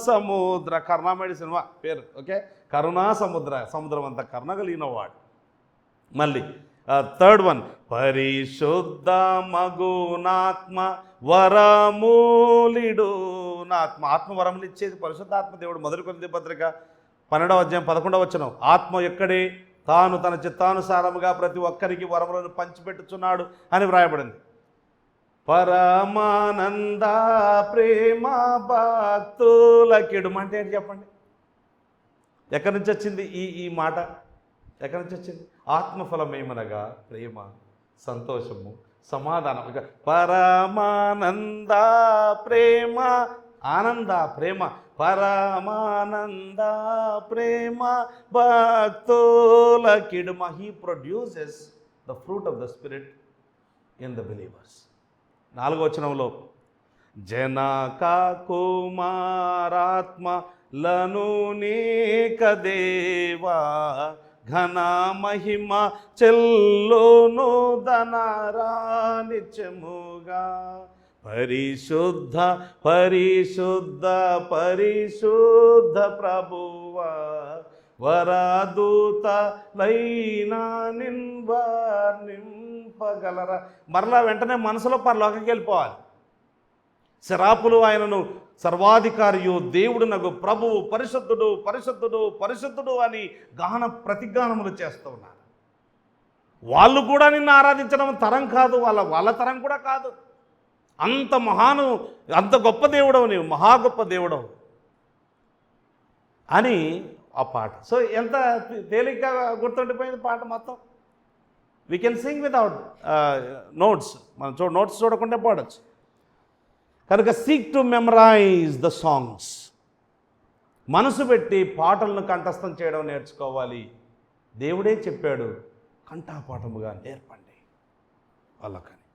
సముద్ర, కరుణామయుడి సినిమా పేరు, ఓకే, కరుణా సముద్రం అంతా కరుణ కలిగిన వాడు. మళ్ళీ 3rd వన్, పరిశుద్ధ మగునాత్మ వరమూలిడు నాత్మ. ఆత్మవరములు ఇచ్చేది పరిశుద్ధాత్మ దేవుడు. మొదటి కొరింథీ పత్రిక 12వ అధ్యాయం 11వ వచనం, ఆత్మ ఎక్కడే తాను తన చిత్తానుసారముగా ప్రతి ఒక్కరికి వరములను పంచిపెట్టుచున్నాడు అని వ్రాయబడింది. పరమానంద ప్రేమ భక్తులకిడు అంటే ఏంటి చెప్పండి? ఎక్కడి నుంచి వచ్చింది ఈ మాట? ఎక్కడి నుంచి వచ్చింది? ఆత్మఫలమేమనగా ప్రేమ, సంతోషము, సమాధానం. ఇక పరమానంద ప్రేమ, ఆనంద ప్రేమ, పరమానంద ప్రేమ భక్తుల కిడుమ. He produces the fruit of the spirit in the believers. 4వ వచనంలో జనక కుమారాత్మలను నీక దేవా ఘన మహిమ చెల్లును ధనరానిత్యముగా పరిశుద్ధ పరిశుద్ధ పరిశుద్ధ ప్రభువా వరదూతలైనా నింపగలరా. మరలా వెంటనే మనసులో పరలోకంకి వెళ్ళిపోవాలి. శరాపులు ఆయనను సర్వాధికారియు దేవుడు నగు ప్రభువు పరిశుద్ధుడు పరిశుద్ధుడు పరిశుద్ధుడు అని ప్రతిగానములు చేస్తూ ఉన్నారు. వాళ్ళు కూడా నిన్ను ఆరాధించడం తరం కాదు, వాళ్ళ తరం కూడా కాదు. అంత అంత గొప్ప దేవుడవు నీవు, మహా గొప్ప దేవుడవు అని ఆ పాట. సో ఎంత తేలిగ్గా గుర్తుండిపోయింది పాట మొత్తం. We can sing without notes. మనం నోట్స్ చూడకుండా పాడచ్చు. కనుక seek to memorise the songs. మనసు పెట్టి పాటలను కంఠస్థం చేయడం నేర్చుకోవాలి. దేవుడే చెప్పాడు, కంఠాపాఠముగా నేర్పండి వాళ్ళకని.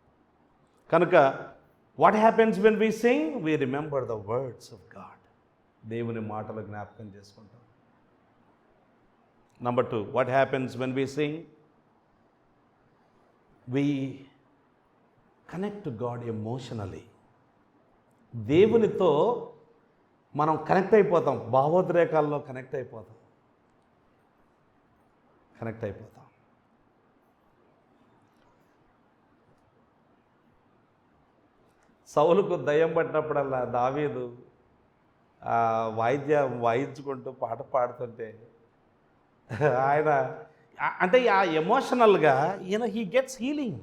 కనుక what happens when we sing? We remember the words of God. దేవుని మాటలు జ్ఞాపకం చేసుకుంటాం. Number 2, what happens when we sing? We connect to God emotionally. దేవునితో మనం కనెక్ట్ అయిపోతాం, భావోద్రేకాల్లో కనెక్ట్ అయిపోతాం. సౌలుకు దయ్యం పట్టినప్పుడల్లా దావీదు వాయించుకుంటూ పాట పాడుతుంటే ఆయన అంటే ఆ ఎమోషనల్గా హీ గెట్స్ హీలింగ్.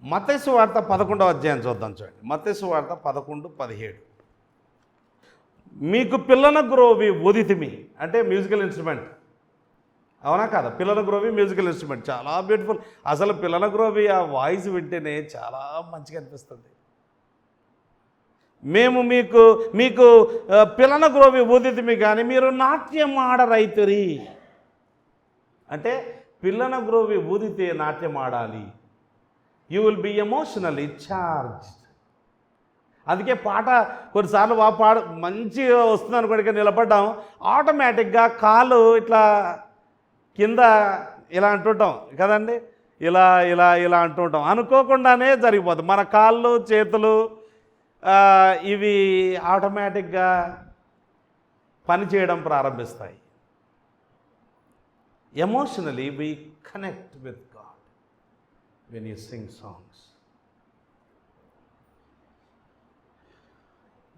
మత్తయి సువార్త 11వ అధ్యాయం చూద్దాం, చూడండి. మత్తయి సువార్త 11:17. మీకు పిల్లన గ్రోవి ఊదితిమి అంటే మ్యూజికల్ ఇన్స్ట్రుమెంట్, అవునా కాదా? పిల్లన గ్రోవి మ్యూజికల్ ఇన్స్ట్రుమెంట్ చాలా బ్యూటిఫుల్. అసలు పిల్లన గ్రోవి ఆ వాయిస్ వింటేనే చాలా మంచిగా అనిపిస్తుంది. మేము మీకు పిల్లన గ్రోవి ఊదితిమి కానీ మీరు నాట్యం ఆడరైతురి అంటే పిల్లన గ్రోవి ఊదితే నాట్యం ఆడాలి. You will be emotionally charged. అందుకే పాట కొన్నిసార్లు మంచిగా వస్తుంది అనుకోడికి నిలబడ్డాం, ఆటోమేటిక్గా కాలు ఇట్లా కింద ఇలా అంటుంటాం కదండి, ఇలా ఇలా ఇలా అంటుంటాం, అనుకోకుండానే జరిగిపోతుంది. మన కాళ్ళు చేతులు ఇవి ఆటోమేటిక్గా పనిచేయడం ప్రారంభిస్తాయి. Emotionally we connect with God when you sing songs.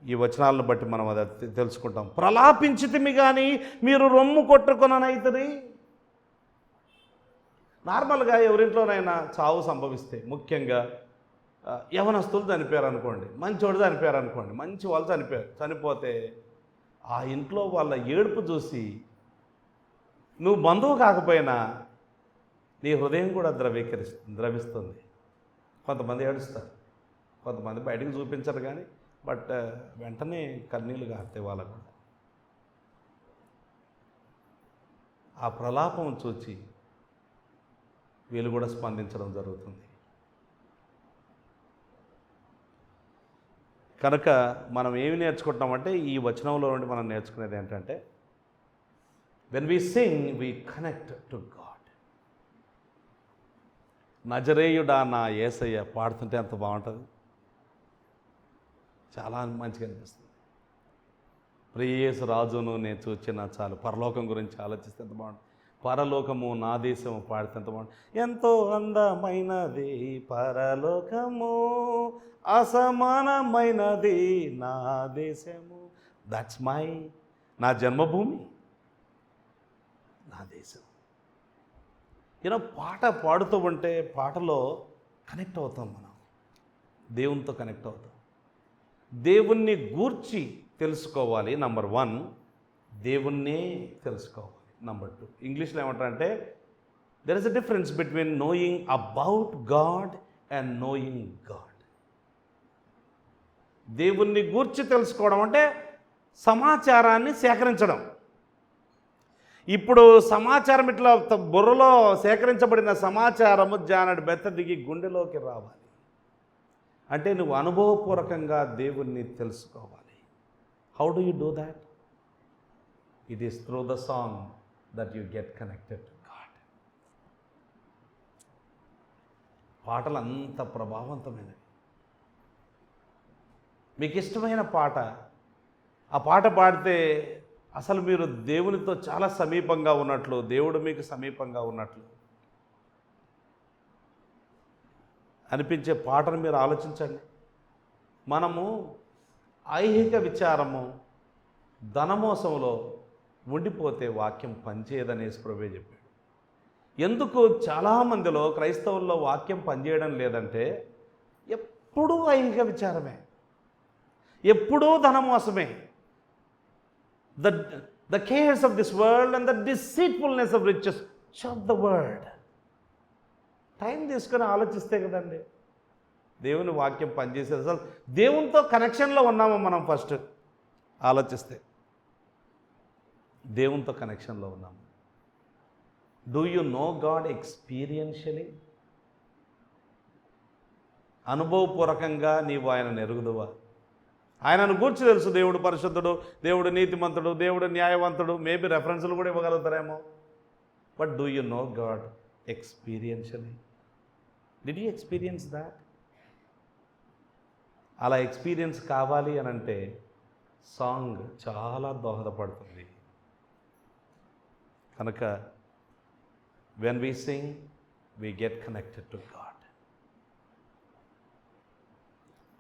ఈ వచనాలను బట్టి మనం అది తెలుసుకుంటాం. ప్రలాపించితిమి కానీ మీరు రొమ్ము కొట్టుకొననైతది. నార్మల్గా ఎవరింట్లోనైనా చావు సంభవిస్తే, ముఖ్యంగా యవనస్తులు చనిపోయారు అనుకోండి, మంచోడు చనిపోయారు అనుకోండి, మంచి వాళ్ళు చనిపోతే ఆ ఇంట్లో వాళ్ళ ఏడుపు చూసి నువ్వు బంధువు కాకపోయినా నీ హృదయం కూడా ద్రవిస్తుంది. కొంతమంది ఏడుస్తారు, కొంతమంది బయటకు చూపించరు కానీ బట్ వెంటనే కన్నీళ్ళు గారుతాయి వాళ్ళకు కూడా. ఆ ప్రలాపం చూచి వీళ్ళు కూడా స్పందించడం జరుగుతుంది. కనుక మనం ఏమి నేర్చుకుంటున్నామంటే ఈ వచనంలో నుండి మనం నేర్చుకునేది ఏంటంటే when we sing we connect to God. నజరేయుడా నా యేసయ్య పాడుతుంటే ఎంత బాగుంటుంది, చాలా మంచిగా అనిపిస్తుంది. ప్రియయేసు రాజును నేను చూచిన చాలు, పరలోకం గురించి ఆలోచిస్తే ఎంత బాగుంటుంది. పరలోకము నా దేశము పాడితే ఎంత బాగుంటుంది. ఎంతో అందమైనది పరలోకము, అసమానమైనది నా దేశము. దట్స్ నా జన్మభూమి, నా దేశం. పాట పాడుతూ ఉంటే పాటలో కనెక్ట్ అవుతాం, మనం దేవునితో కనెక్ట్ అవుతాం. దేవుణ్ణి గూర్చి తెలుసుకోవాలి. నంబర్ 1, దేవుణ్ణే తెలుసుకోవాలి. నంబర్ 2, ఇంగ్లీష్లో ఏమంటారంటే there is a difference between knowing about God and knowing God. దేవుణ్ణి గూర్చి తెలుసుకోవడం అంటే సమాచారాన్ని సేకరించడం. ఇప్పుడు సమాచారం ఇట్లా బుర్రలో సేకరించబడిన సమాచారము జానడి బెత్త దిగి గుండెలోకి రావాలి. అంటే నువ్వు అనుభవపూర్వకంగా దేవుణ్ణి తెలుసుకోవాలి. How do you do that? It is through the song that you get connected to God. పాటలు అంత ప్రభావవంతమైనవి. మీకు ఇష్టమైన పాట, ఆ పాట పాడితే అసలు మీరు దేవునితో చాలా సమీపంగా ఉన్నట్లు, దేవుడు మీకు సమీపంగా ఉన్నట్లు అనిపించే పాటను మీరు ఆలోచించండి. మనము ఐహిక విచారము, ధనమోసంలో ఉండిపోతే వాక్యం పనిచేయదని యేసుప్రభువే చెప్పాడు. ఎందుకు చాలామందిలో క్రైస్తవుల్లో వాక్యం పనిచేయడం లేదంటే ఎప్పుడూ ఐహిక విచారమే, ఎప్పుడూ ధనమోసమే. The cares of this world and the deceitfulness of riches choke the word. Time తీసుకొని ఆలోచిస్తే కదండి దేవుని వాక్యం పనిచేసేది. అసలు దేవునితో కనెక్షన్లో ఉన్నామో మనం ఫస్ట్ ఆలోచిస్తే దేవునితో కనెక్షన్లో ఉన్నాము. Do you know God experientially? అనుభవపూర్వకంగా నీవు ఆయనను ఎరుగుదువా? ఆయనను గూర్చి తెలుసు, దేవుడు పరిశుద్ధుడు, దేవుడు నీతిమంతుడు, దేవుడు న్యాయవంతుడు, మేబీ రెఫరెన్స్లు కూడా ఇవ్వగలుగుతారేమో. But do you know God experientially? Did you experience that? అలా ఎక్స్పీరియన్స్ కావాలి అని అంటే సాంగ్ చాలా దోహదపడుతుంది. కనుక when we sing we get connected to God.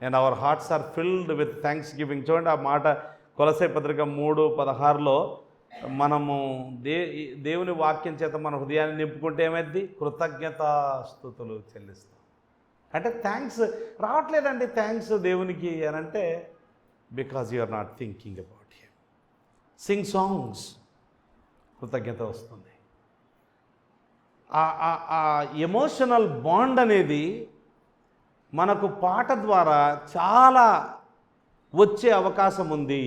And our hearts are filled with thanksgiving. చూడండి ఆ మాట కొలస్సే పత్రిక 3:16లో మనము దేవుని వాక్యం చేత మన హృదయాన్ని నింపుకుంటే ఏమైంది? కృతజ్ఞతాస్తుతులు చెల్లిస్తాం. అంటే థ్యాంక్స్ రావట్లేదండి, థ్యాంక్స్ దేవునికి అని అంటే because you are not thinking about him. Sing songs, కృతజ్ఞత వస్తుంది. ఆ ఎమోషనల్ బాండ్ అనేది మనకు పాట ద్వారా చాలా వచ్చే అవకాశం ఉంది.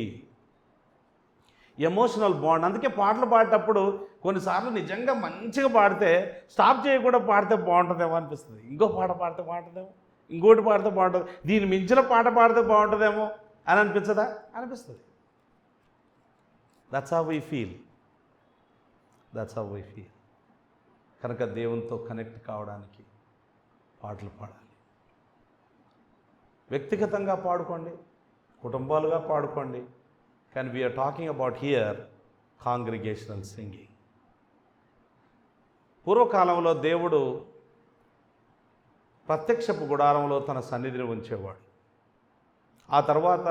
Emotional bond. అందుకే పాటలు పాడేటప్పుడు కొన్నిసార్లు నిజంగా మంచిగా పాడితే స్టాప్ చేయకుండా పాడితే బాగుంటుందేమో అనిపిస్తుంది. ఇంకో పాట పాడితే బాగుంటుందేమో, ఇంకోటి పాడితే బాగుంటుంది, దీని మించిన పాట పాడితే బాగుంటుందేమో అని అనిపించదా? అనిపిస్తుంది. That's how we feel. కనుక దేవునితో కనెక్ట్ కావడానికి పాటలు పాడాలి. వ్యక్తిగతంగా పాడుకోండి, కుటుంబాలుగా పాడుకోండి. కానీ we're talking about here congregational singing. పూర్వకాలంలో దేవుడు ప్రత్యక్షపు గుడారంలో తన సన్నిధిని ఉంచేవాడు. ఆ తర్వాత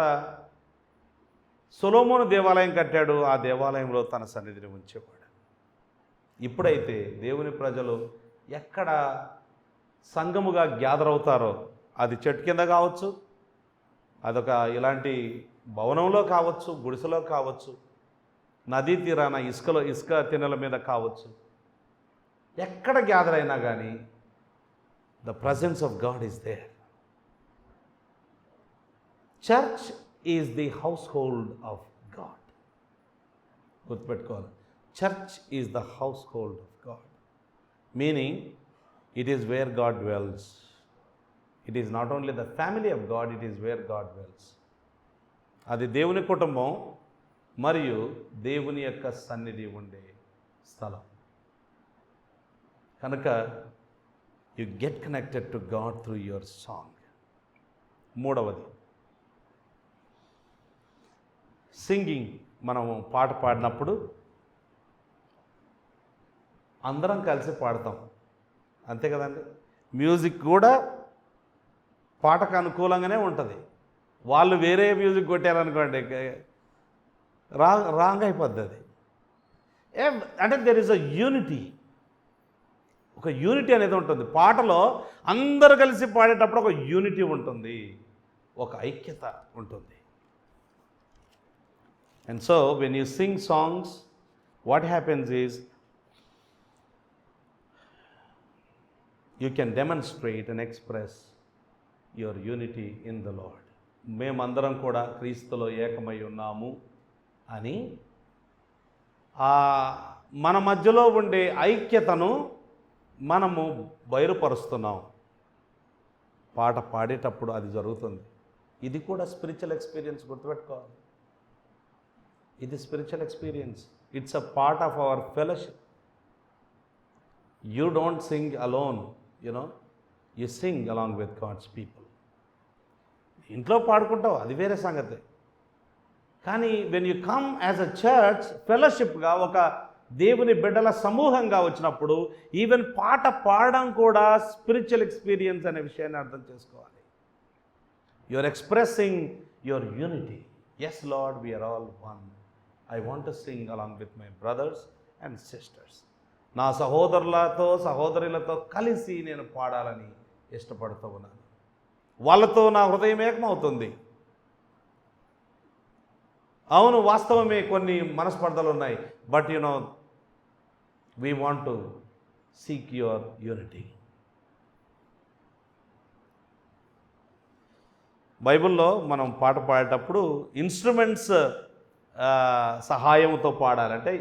సొలొమోను దేవాలయం కట్టాడు, ఆ దేవాలయంలో తన సన్నిధిని ఉంచేవాడు. ఇప్పుడైతే దేవుని ప్రజలు ఎక్కడ సంఘముగా గ్యాదర్ అవుతారో, అది చెట్టు కింద కావచ్చు, అదొక ఇలాంటి భవనంలో కావచ్చు, గుడిసెలో కావచ్చు, నదీ తీరాన ఇసుక తిన్నెల మీద కావచ్చు, ఎక్కడ గ్యాదర్ అయినా కానీ the presence of God is there. Church is the household of God. గుర్తుపెట్టుకోవాలి, church is the household of God. Meaning it is where God dwells. It is not only the family of God, it is where God dwells. అది దేవుని కుటుంబం మరియు దేవుని యొక్క సన్నిధి ఉండే స్థలం. కనుక you get connected to God through your song. మూడవది సింగింగ్. మనము పాట పాడినప్పుడు అందరం కలిసి పాడతాం, అంతే కదండి. మ్యూజిక్ కూడా పాటకు అనుకూలంగానే ఉంటుంది. వాళ్ళు వేరే మ్యూజిక్ కొట్టారనుకోండి, రాంగ్ అయిపోద్ది అది. అంటే దెర్ ఈజ్ అ యూనిటీ, ఒక యూనిటీ అనేది ఉంటుంది పాటలో. అందరూ కలిసి పాడేటప్పుడు ఒక యూనిటీ ఉంటుంది, ఒక ఐక్యత ఉంటుంది. And so when you sing songs, what happens is you can demonstrate and express your unity in the Lord. మేమందరం కూడా క్రీస్తులో ఏకమై ఉన్నాము అని మన మధ్యలో ఉండే ఐక్యతను మనము బయలుపరుస్తున్నాం. పాట పాడేటప్పుడు అది జరుగుతుంది. ఇది కూడా స్పిరిచువల్ ఎక్స్పీరియన్స్, గుర్తుపెట్టుకోవాలి. ఇది spiritual experience. It's a part of our fellowship. You don't sing alone, you sing along with God's people. ఇంట్లో పాడుకుంటావు, అది వేరే సంగతి. కానీ when you come as a church ఫెలోషిప్గా, ఒక దేవుని బిడ్డల సమూహంగా వచ్చినప్పుడు ఈవెన్ పాట పాడడం కూడా స్పిరిచువల్ ఎక్స్పీరియన్స్ అనే విషయాన్ని అర్థం చేసుకోవాలి. You are expressing your unity. Yes Lord, we're all one. I want to sing along with my brothers and sisters. నా సహోదరులతో సహోదరులతో కలిసి నేను పాడాలని ఇష్టపడుతూ ఉన్నాను. వాళ్ళతో నా హృదయం ఏకమవుతుంది. అవును, వాస్తవమే, కొన్ని మనస్పర్ధలు ఉన్నాయి. But we want to seek your unity. బైబిల్లో మనం పాట పాడేటప్పుడు ఇన్స్ట్రుమెంట్స్ సహాయంతో పాడాలంటే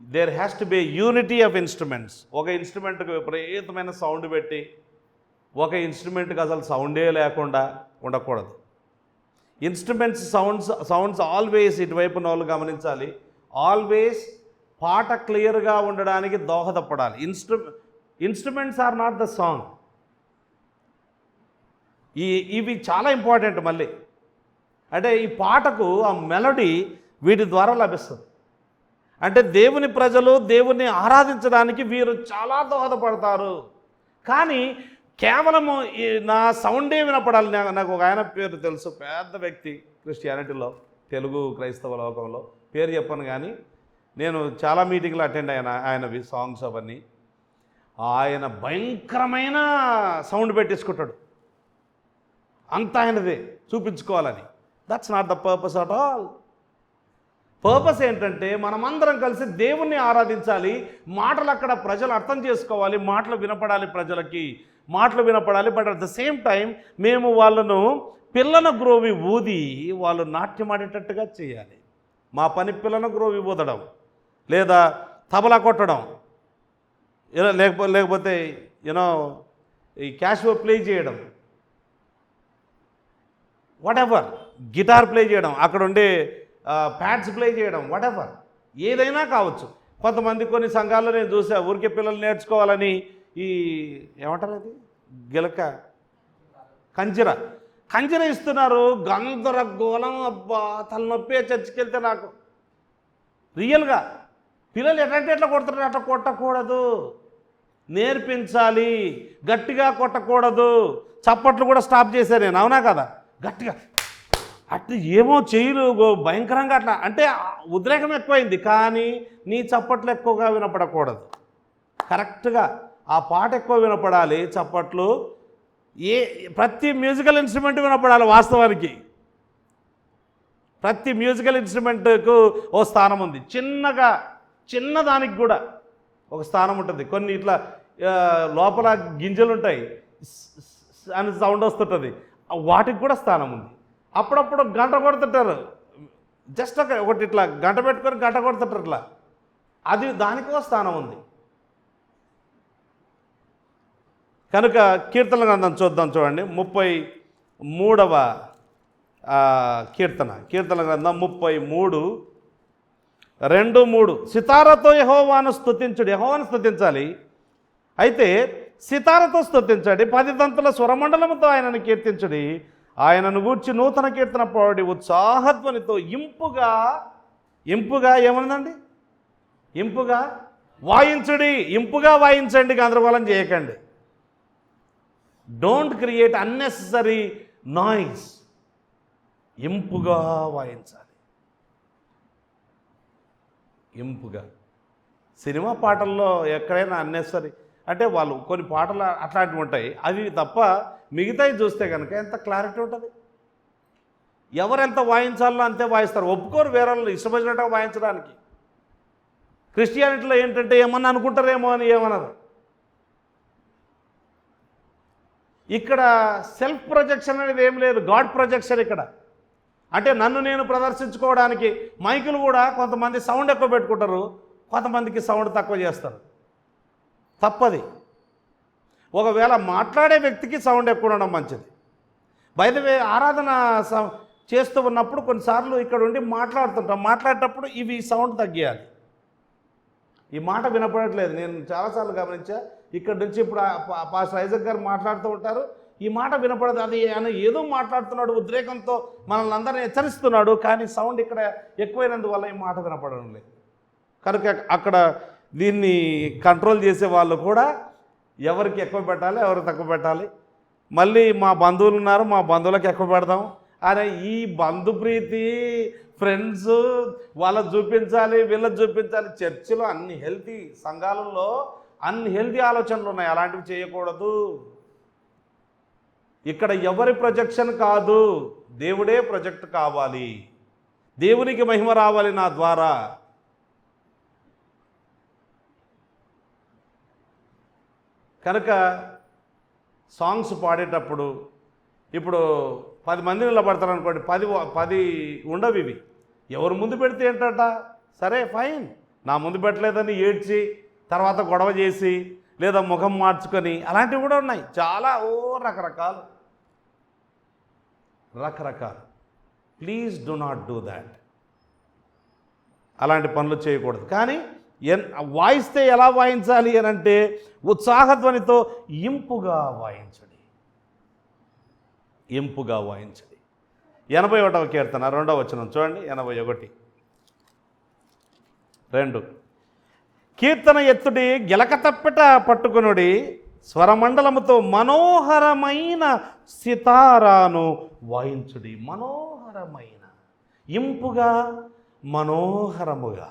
there has to be unity of instruments. ఒక ఇన్స్ట్రుమెంట్కి విపరీతమైన సౌండ్ పెట్టి ఒక ఇన్స్ట్రుమెంట్కి అసలు సౌండే లేకుండా ఉండకూడదు. ఇన్స్ట్రుమెంట్స్ సౌండ్స్ ఆల్వేస్, ఇటువైపు వాళ్ళు గమనించాలి, ఆల్వేస్ పాట క్లియర్గా ఉండడానికి దోహదపడాలి. Instruments are not the song. ఇవి చాలా ఇంపార్టెంట్. మళ్ళీ అంటే ఈ పాటకు ఆ మెలడీ వీటి ద్వారా లభిస్తుంది. అంటే దేవుని ప్రజలు దేవుణ్ణి ఆరాధించడానికి వీరు చాలా దోహదపడతారు. కానీ కేవలము నా సౌండే వినపడాలి. నాకు ఒక ఆయన పేరు తెలుసు, పెద్ద వ్యక్తి క్రిస్టియానిటీలో, తెలుగు క్రైస్తవ లోకంలో, పేరు చెప్పను కానీ నేను చాలా మీటింగ్లు అటెండ్ అయినా ఆయనవి సాంగ్స్ అవన్నీ. ఆయన భయంకరమైన సౌండ్ పెట్టేసుకుంటాడు, అంత ఆయనదే చూపించుకోవాలని. That's not the purpose at all. Purpose ఏంటంటే మనమందరం కలిసి దేవుణ్ణి ఆరాధించాలి. మాటలు అక్కడ ప్రజలు అర్థం చేసుకోవాలి, మాటలు వినపడాలి, ప్రజలకి మాటలు వినపడాలి. But at the same time మేము వాళ్ళను పిల్లన గ్రోవి ఊది వాళ్ళు నాట్యమాడేటట్టుగా చేయాలి. మా పని పిల్లన గ్రోవి ఊదడం, లేదా తబలా కొట్టడం, లేకపోతే ఈ క్యాషువల్ ప్లే చేయడం, వాటెవర్, గిటార్ ప్లే చేయడం, అక్కడ ఉండే ప్యాడ్స్ ప్లే చేయడం, వాటెవర్, ఏదైనా కావచ్చు. కొంతమంది కొన్ని సంఘాల్లో నేను చూసా, ఊరికే పిల్లలు నేర్చుకోవాలని ఈ ఏమంటారు అది, గిలక, కంజర ఇస్తున్నారు. గందరగోళం, అబ్బా తలనొప్పి. చర్చికి వెళ్తే నాకు రియల్గా పిల్లలు ఎట్లా కొడుతున్నారు, అట్లా కొట్టకూడదు, నేర్పించాలి. గట్టిగా కొట్టకూడదు. చప్పట్లు కూడా స్టాప్ చేశాను నేను, అవునా కదా? గట్టిగా అట్లా ఏమో చేయరు భయంకరంగా, అట్లా అంటే ఉద్రేకం ఎక్కువైంది. కానీ నీ చప్పట్లు ఎక్కువగా వినపడకూడదు. కరెక్ట్గా ఆ పాట ఎక్కువ వినపడాలి, చప్పట్లు. ప్రతి మ్యూజికల్ ఇన్స్ట్రుమెంట్ వినపడాలి. వాస్తవానికి ప్రతి మ్యూజికల్ ఇన్స్ట్రుమెంట్కు ఓ స్థానం ఉంది. చిన్నదానికి కూడా ఒక స్థానం ఉంటుంది. కొన్ని ఇట్లా లోపల గింజలు ఉంటాయి అని సౌండ్ వస్తుంటుంది, వాటికి కూడా స్థానం ఉంది. అప్పుడప్పుడు గంట కొడుతుంటారు, జస్ట్ ఒకటి ఇట్లా గంట పెట్టుకొని గంట కొడుతుంటారు ఇట్లా, అది దానికో స్థానం ఉంది. కనుక కీర్తన గ్రంథం చూద్దాం, చూడండి. 33వ కీర్తన గ్రంథం 33:2-3. సితారతో యెహోవాను స్తుతించుడు. యెహోవాను స్తుతించాలి. అయితే సితారతో స్తుతించండి, 10 తంతుల స్వరమండలముతో ఆయనను కీర్తించుడి. ఆయనను గూర్చి నూతన కీర్తన పాడి ఉత్సాహధ్వనితో ఇంపుగా ఏమన్నదండి, ఇంపుగా వాయించుడి. ఇంపుగా వాయించండి, గందరగోళం చేయకండి. Don't create unnecessary noise. ఇంపుగా వాయించాలి, ఇంపుగా. సినిమా పాటల్లో ఎక్కడైనా అన్నెసరీ అంటే వాళ్ళు కొన్ని పాటలు అట్లాంటివి ఉంటాయి, అవి తప్ప మిగతాయి చూస్తే కనుక ఎంత క్లారిటీ ఉంటుంది. ఎవరెంత వాయించాలో అంతే వాయిస్తారు, ఒప్పుకోరు వేరే వాళ్ళు ఇష్టపడినట్టుగా వాయించడానికి. క్రిస్టియానిటీలో ఏంటంటే ఏమన్నా అనుకుంటారేమో అని ఏమన్నారు. ఇక్కడ సెల్ఫ్ ప్రొజెక్షన్ అనేది ఏం లేదు, గాడ్ ప్రొజెక్షన్ ఇక్కడ. అంటే నన్ను నేను ప్రదర్శించుకోవడానికి మైకులు కూడా కొంతమంది సౌండ్ ఎక్కువ పెట్టుకుంటారు, కొంతమందికి సౌండ్ తక్కువ చేస్తారు. తప్పది. ఒకవేళ మాట్లాడే వ్యక్తికి సౌండ్ ఎక్కువ ఉండడం మంచిది. బై ద వే, ఆరాధన చేస్తూ ఉన్నప్పుడు కొన్నిసార్లు ఇక్కడ ఉండి మాట్లాడుతుంటాం, మాట్లాడేటప్పుడు ఇవి సౌండ్ తగ్గియాలి. ఈ మాట వినపడట్లేదు, నేను చాలాసార్లు గమనించా. ఇక్కడ నుంచి ఇప్పుడు పాస్టర్ ఐజక్ గారు మాట్లాడుతూ ఉంటారు, ఈ మాట వినపడదు. అది ఆయన ఏదో మాట్లాడుతున్నాడు, ఉద్రేకంతో మనల్ని అందరినీ హెచ్చరిస్తున్నాడు, కానీ సౌండ్ ఇక్కడ ఎక్కువైనందువల్ల ఈ మాట వినపడడం లేదు. కనుక అక్కడ దీన్ని కంట్రోల్ చేసే వాళ్ళు కూడా ఎవరికి ఎక్కువ పెట్టాలి, ఎవరికి తక్కువ పెట్టాలి. మళ్ళీ మా బంధువులు ఉన్నారు, మా బంధువులకు ఎక్కువ పెడదాం అనే ఈ బంధుప్రీతి, ఫ్రెండ్స్ వాళ్ళకి చూపించాలి, వీళ్ళకి చూపించాలి. చర్చిలో అన్ని హెల్తీ సంఘాలలో అన్ని హెల్తీ ఆలోచనలు ఉన్నాయి, అలాంటివి చేయకూడదు. ఇక్కడ ఎవరి ప్రొజెక్షన్ కాదు, దేవుడే ప్రొజెక్ట్ కావాలి, దేవునికి మహిమ రావాలి నా ద్వారా. కనుక సాంగ్స్ పాడేటప్పుడు ఇప్పుడు 10 మంది నిలబడతారు అనుకోండి, 10 ఉండవు ఇవి. ఎవరు ముందు పెడితే ఏంటట, సరే ఫైన్, నా ముందు పెట్టలేదని ఏడ్చి తర్వాత గొడవ చేసి లేదా ముఖం మార్చుకొని అలాంటివి కూడా ఉన్నాయి చాలా. రకరకాలు. Please do not do that. అలాంటి పనులు చేయకూడదు. కానీ వాయిస్తే ఎలా వాయించాలి అని అంటే ఉత్సాహధ్వనితో ఇంపుగా వాయించండి, ఇంపుగా వాయించండి. 81వ కీర్తన 2వ వచనం చూడండి. 81:2 కీర్తన ఎత్తుడి, గిలక తప్పెట పట్టుకునుడి, స్వరమండలముతో మనోహరమైన సితారాను వాయించుడి. మనోహరమైన, ఇంపుగా, మనోహరముగా.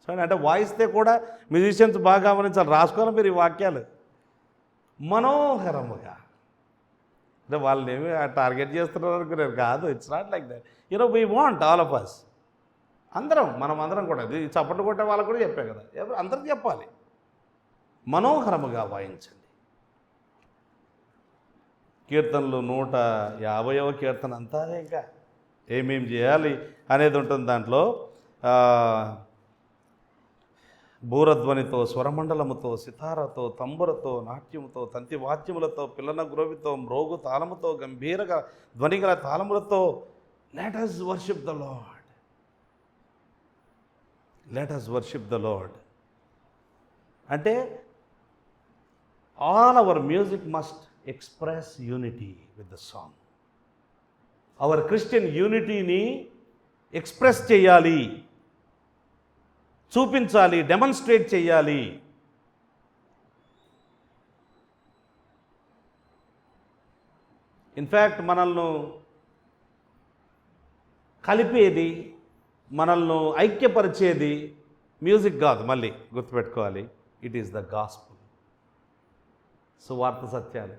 చూడండి, అంటే వాయిస్తే కూడా మ్యూజిషియన్స్ బాగా గమనించాలి, రాసుకోవాలి మీరు ఈ వాక్యాలు. మనోహరముగా అంటే వాళ్ళని ఏమి టార్గెట్ చేస్తున్నారు అనుకున్నారు కాదు. It's not like that. We want all of us, మనం అందరం కూడా, ఇది చప్పట్లు కొట్టే వాళ్ళకు కూడా చెప్పే కదా, అందరికీ చెప్పాలి. మనోహరముగా వాయించండి. కీర్తనలు 150వ కీర్తన అంతా ఇంకా ఏమేం చేయాలి అనేది ఉంటుంది దాంట్లో. బూరధ్వనితో, స్వరమండలముతో, సితారతో, తంబురతో, నాట్యముతో, తంతి వాద్యములతో, పిల్లన గ్రోవితో, మ్రోగు తాళముతో, గంభీరగా ధ్వనిగల తాళములతో let us worship the Lord. Let us worship the Lord. అంటే all our music must express unity with the song. Our Christian unityని ఎక్స్ప్రెస్ చేయాలి, చూపించాలి, డెమాన్స్ట్రేట్ చేయాలి. ఇన్ఫ్యాక్ట్ మనల్ని కలిపేది, మనల్ని ఐక్యపరిచేది మ్యూజిక్ కాదు, మళ్ళీ గుర్తుపెట్టుకోవాలి. ఇట్ ఈస్ ద గాస్పుల్, సువార్త సత్యాలు.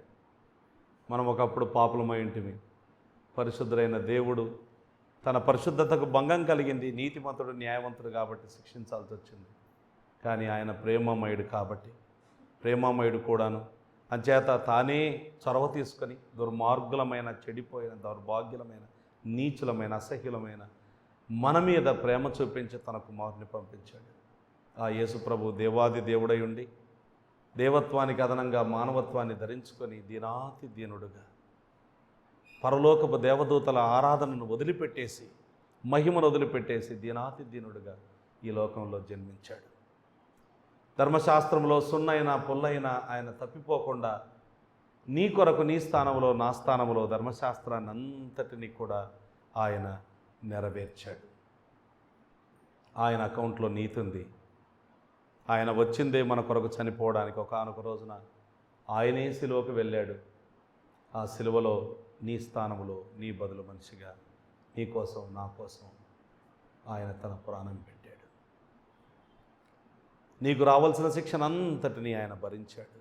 మనం ఒకప్పుడు పాపులమై ఉంటిమి, పరిశుద్ధుడైన దేవుడు తన పరిశుద్ధతకు భంగం కలిగింది, నీతిమంతుడు న్యాయవంతుడు కాబట్టి శిక్షించాల్సి వచ్చింది. కానీ ఆయన ప్రేమమయుడు కాబట్టి, ప్రేమమయుడు కూడాను అంచేత తానే చొరవ తీసుకొని దుర్మార్గులమైన, చెడిపోయిన, దౌర్భాగ్యులమైన, నీచులమైన, అసహ్యులమైన మన మీద ప్రేమ చూపించి తన కుమారుని పంపించాడు. ఆ యేసు ప్రభు దేవాది దేవుడై ఉండి దేవత్వానికి అదనంగా మానవత్వాన్ని ధరించుకొని దీనాతి దీనుడుగా పరలోకపు దేవదూతల ఆరాధనను వదిలిపెట్టేసి, మహిమను వదిలిపెట్టేసి దీనాతి దీనుడుగా ఈ లోకంలో జన్మించాడు. ధర్మశాస్త్రంలో సున్నైనా పొల్లైనా ఆయన తప్పిపోకుండా నీ కొరకు, నీ స్థానంలో, నా స్థానంలో ధర్మశాస్త్రాన్ని అంతటినీ కూడా ఆయన నెరవేర్చాడు. ఆయన అకౌంట్లో నీతి ఉంది. ఆయన వచ్చిందే మన కొరకు చనిపోవడానికి. ఒకానొక రోజున ఆయనే సిలువకు వెళ్ళాడు. ఆ సిలువలో నీ స్థానంలో, నీ బదులు మనిషిగా, నీ కోసం, నా కోసం ఆయన తన ప్రాణం పెట్టాడు. నీకు రావాల్సిన శిక్షనంతటిని ఆయన భరించాడు.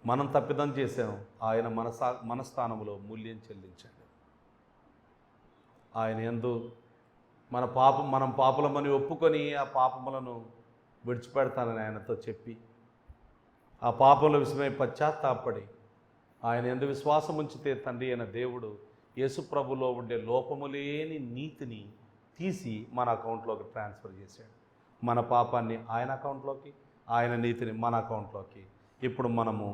మనం తప్పిదం చేసాం, ఆయన మన స్థానంలో మూల్యం చెల్లించాడు. ఆయన యందు మనం పాపులమని ఒప్పుకొని ఆ పాపములను విడిచిపెడతానని ఆయనతో చెప్పి ఆ పాపముల విషయమై పశ్చాత్తాపడి ఆయన యందు విశ్వాసం ఉంచితే తండ్రి అయిన దేవుడు యేసుప్రభులో ఉండే లోపము లేని నీతిని తీసి మన అకౌంట్లోకి ట్రాన్స్ఫర్ చేశాడు. మన పాపాన్ని ఆయన అకౌంట్లోకి, ఆయన నీతిని మన అకౌంట్లోకి. ఇప్పుడు మనము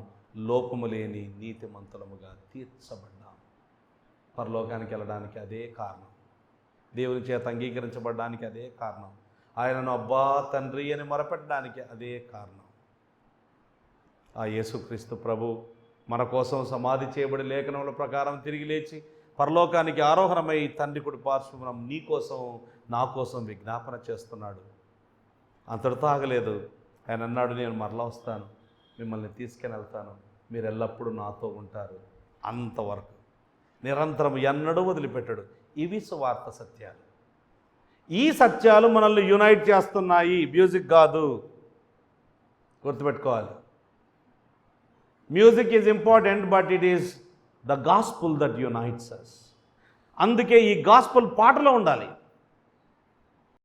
లోపము లేని నీతిమంతులముగా తీర్చబడ్డాం. పరలోకానికి వెళ్ళడానికి అదే కారణం, దేవుని చేత అంగీకరించబడడానికి అదే కారణం, ఆయనను అబ్బా తండ్రి అని మొరపెట్టడానికి అదే కారణం. ఆ యేసుక్రీస్తు ప్రభు మన కోసం సమాధి చేయబడి లేఖనముల ప్రకారం తిరిగి లేచి పరలోకానికి ఆరోహణమై తండ్రి కుడి పార్శ్వమున నీ కోసం నా కోసం విజ్ఞాపన చేస్తున్నాడు. అంతటితో ఆగలేదు. ఆయన అన్నాడు, నేను మరలా వస్తాను, మిమ్మల్ని తీసుకుని వెళ్తాను, మీరు ఎల్లప్పుడూ నాతో ఉంటారు. అంతవరకు నిరంతరం ఎన్నడూ వదిలిపెట్టడు. ఇవి సువార్త సత్యాలు. ఈ సత్యాలు మనల్ని యునైట్ చేస్తున్నాయి, మ్యూజిక్ కాదు. గుర్తుపెట్టుకోవాలి. Music is important, but it is the gospel that unites us. అందుకే ఈ గాస్పుల్ పాటలో ఉండాలి.